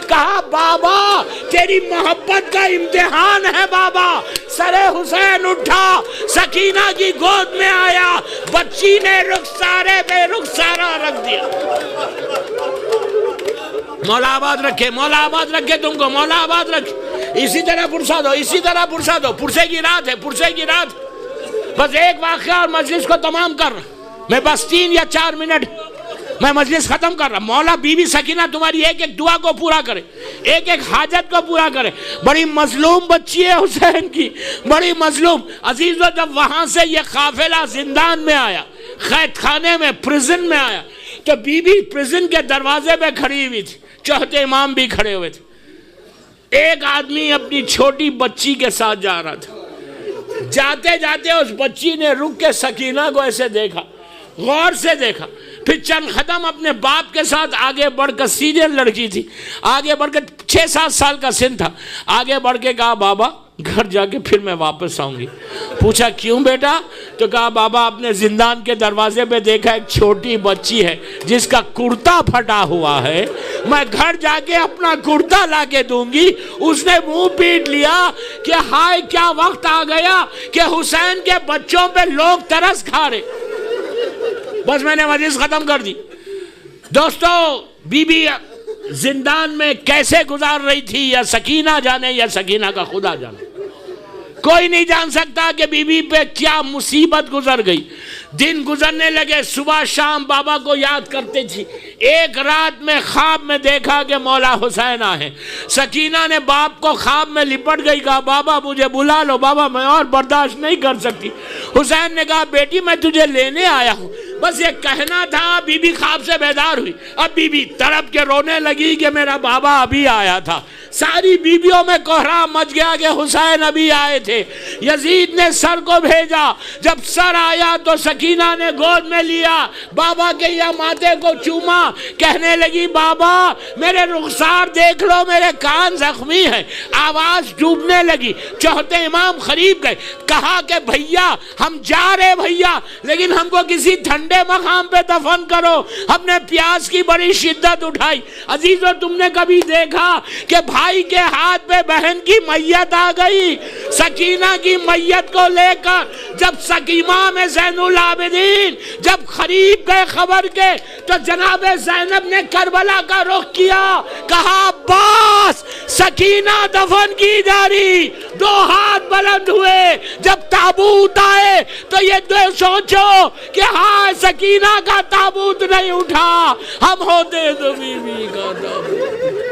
کہا بابا تیری محبت کا امتحان ہے بابا. سر حسین اٹھا, سکینہ کی گود میں آیا, بچی نے رخسارے پہ رخسارہ رکھ دیا. مولا آباد رکھے, مولا آباد رکھے تم کو, مولا آباد رکھے. اسی طرح پرسا دو, اسی طرح پرسا دو. پرسے کی رات ہے, پرسے کی رات. بس ایک واقعہ اور مجلس کو تمام کر رہا. میں بس 3 یا 4 منٹ میں مجلس ختم کر رہا. مولا بی بی سکینہ تمہاری ایک ایک دعا کو پورا کرے, ایک ایک حاجت کو پورا کرے. بڑی مظلوم بچی ہے حسین کی, بڑی مظلوم. عزیزو جب وہاں سے یہ قافلہ زندان میں آیا, قید خانے میں, پریزن میں آیا, تو بی بی پریزن کے دروازے پہ کھڑی ہوئی تھی, چوتھے امام بھی کھڑے ہوئے تھے. ایک آدمی اپنی چھوٹی بچی کے ساتھ جا رہا تھا. جاتے جاتے اس بچی نے رک کے سکینہ کو ایسے دیکھا, غور سے دیکھا, پھر چند قدم اپنے باپ کے ساتھ آگے بڑھ کر, سینئر لڑکی تھی, آگے بڑھ کر 6-7 سال کا سن تھا, آگے بڑھ کے کہا بابا گھر جا کے پھر میں واپس آؤں گی. پوچھا کیوں بیٹا؟ تو کہا بابا اپنے زندان کے دروازے پہ دیکھا ایک چھوٹی بچی ہے جس کا کرتا پھٹا ہوا ہے, میں گھر جا کے اپنا کرتا لا کے دوں گی. اس نے منہ پیٹ لیا کہ ہائے کیا وقت آ گیا کہ حسین کے بچوں پہ لوگ ترس کھا رہے. بس میں نے مجلس ختم کر دی. دوستو بی بی زندان میں کیسے گزار رہی تھی یا سکینہ جانے یا سکینہ کا خدا جانے. کوئی نہیں جان سکتا کہ بی بی پہ کیا مصیبت گزر گئی. دن گزرنے لگے, صبح شام بابا کو یاد کرتے تھی. ایک رات میں خواب میں دیکھا کہ مولا حسین آئے. سکینہ نے باپ کو خواب میں لپٹ گئی, کہا بابا مجھے بلا لو, بابا میں اور برداشت نہیں کر سکتی. حسین نے کہا بیٹی میں تجھے لینے آیا ہوں, بس یہ کہنا تھا. بی بی خواب سے بیدار ہوئی. اب بی بی تڑپ کے رونے لگی کہ میرا بابا ابھی آیا تھا. ساری بیویوں میں کوہرام مچ گیا کہ حسین ابھی آئے تھے. یزید نے سر کو بھیجا, جب سر آیا تو سکینہ نے گود میں لیا, بابا کے یا ماتھے کو چوما, کہنے لگی بابا میرے رخسار دیکھ لو, میرے کان زخمی ہیں. آواز ڈوبنے لگی. چوتھے امام قریب گئے, کہا کہ بھیا ہم جا رہے بھیا, لیکن ہم کو کسی ٹھنڈے مقام پہ دفن کرو, ہم نے پیاس کی بڑی شدت اٹھائی. عزیزو تم نے کبھی دیکھا کہ بھائی کے ہاتھ پہ بہن کی میت آ گئی؟ سکینہ کی میت کو لے کر جب امام زین العابدین جب قریب گئے خبر کے, تو جناب زینب نے کربلا کا رخ کیا, کہا عباس سکینہ دفن کی جا رہی. 2 ہاتھ بلند ہوئے. جب تابوت آئے تو یہ دو سوچو کہ ہاں سکینہ کا تابوت نہیں اٹھا, ہم ہوتے تو بی بی کا تابوت.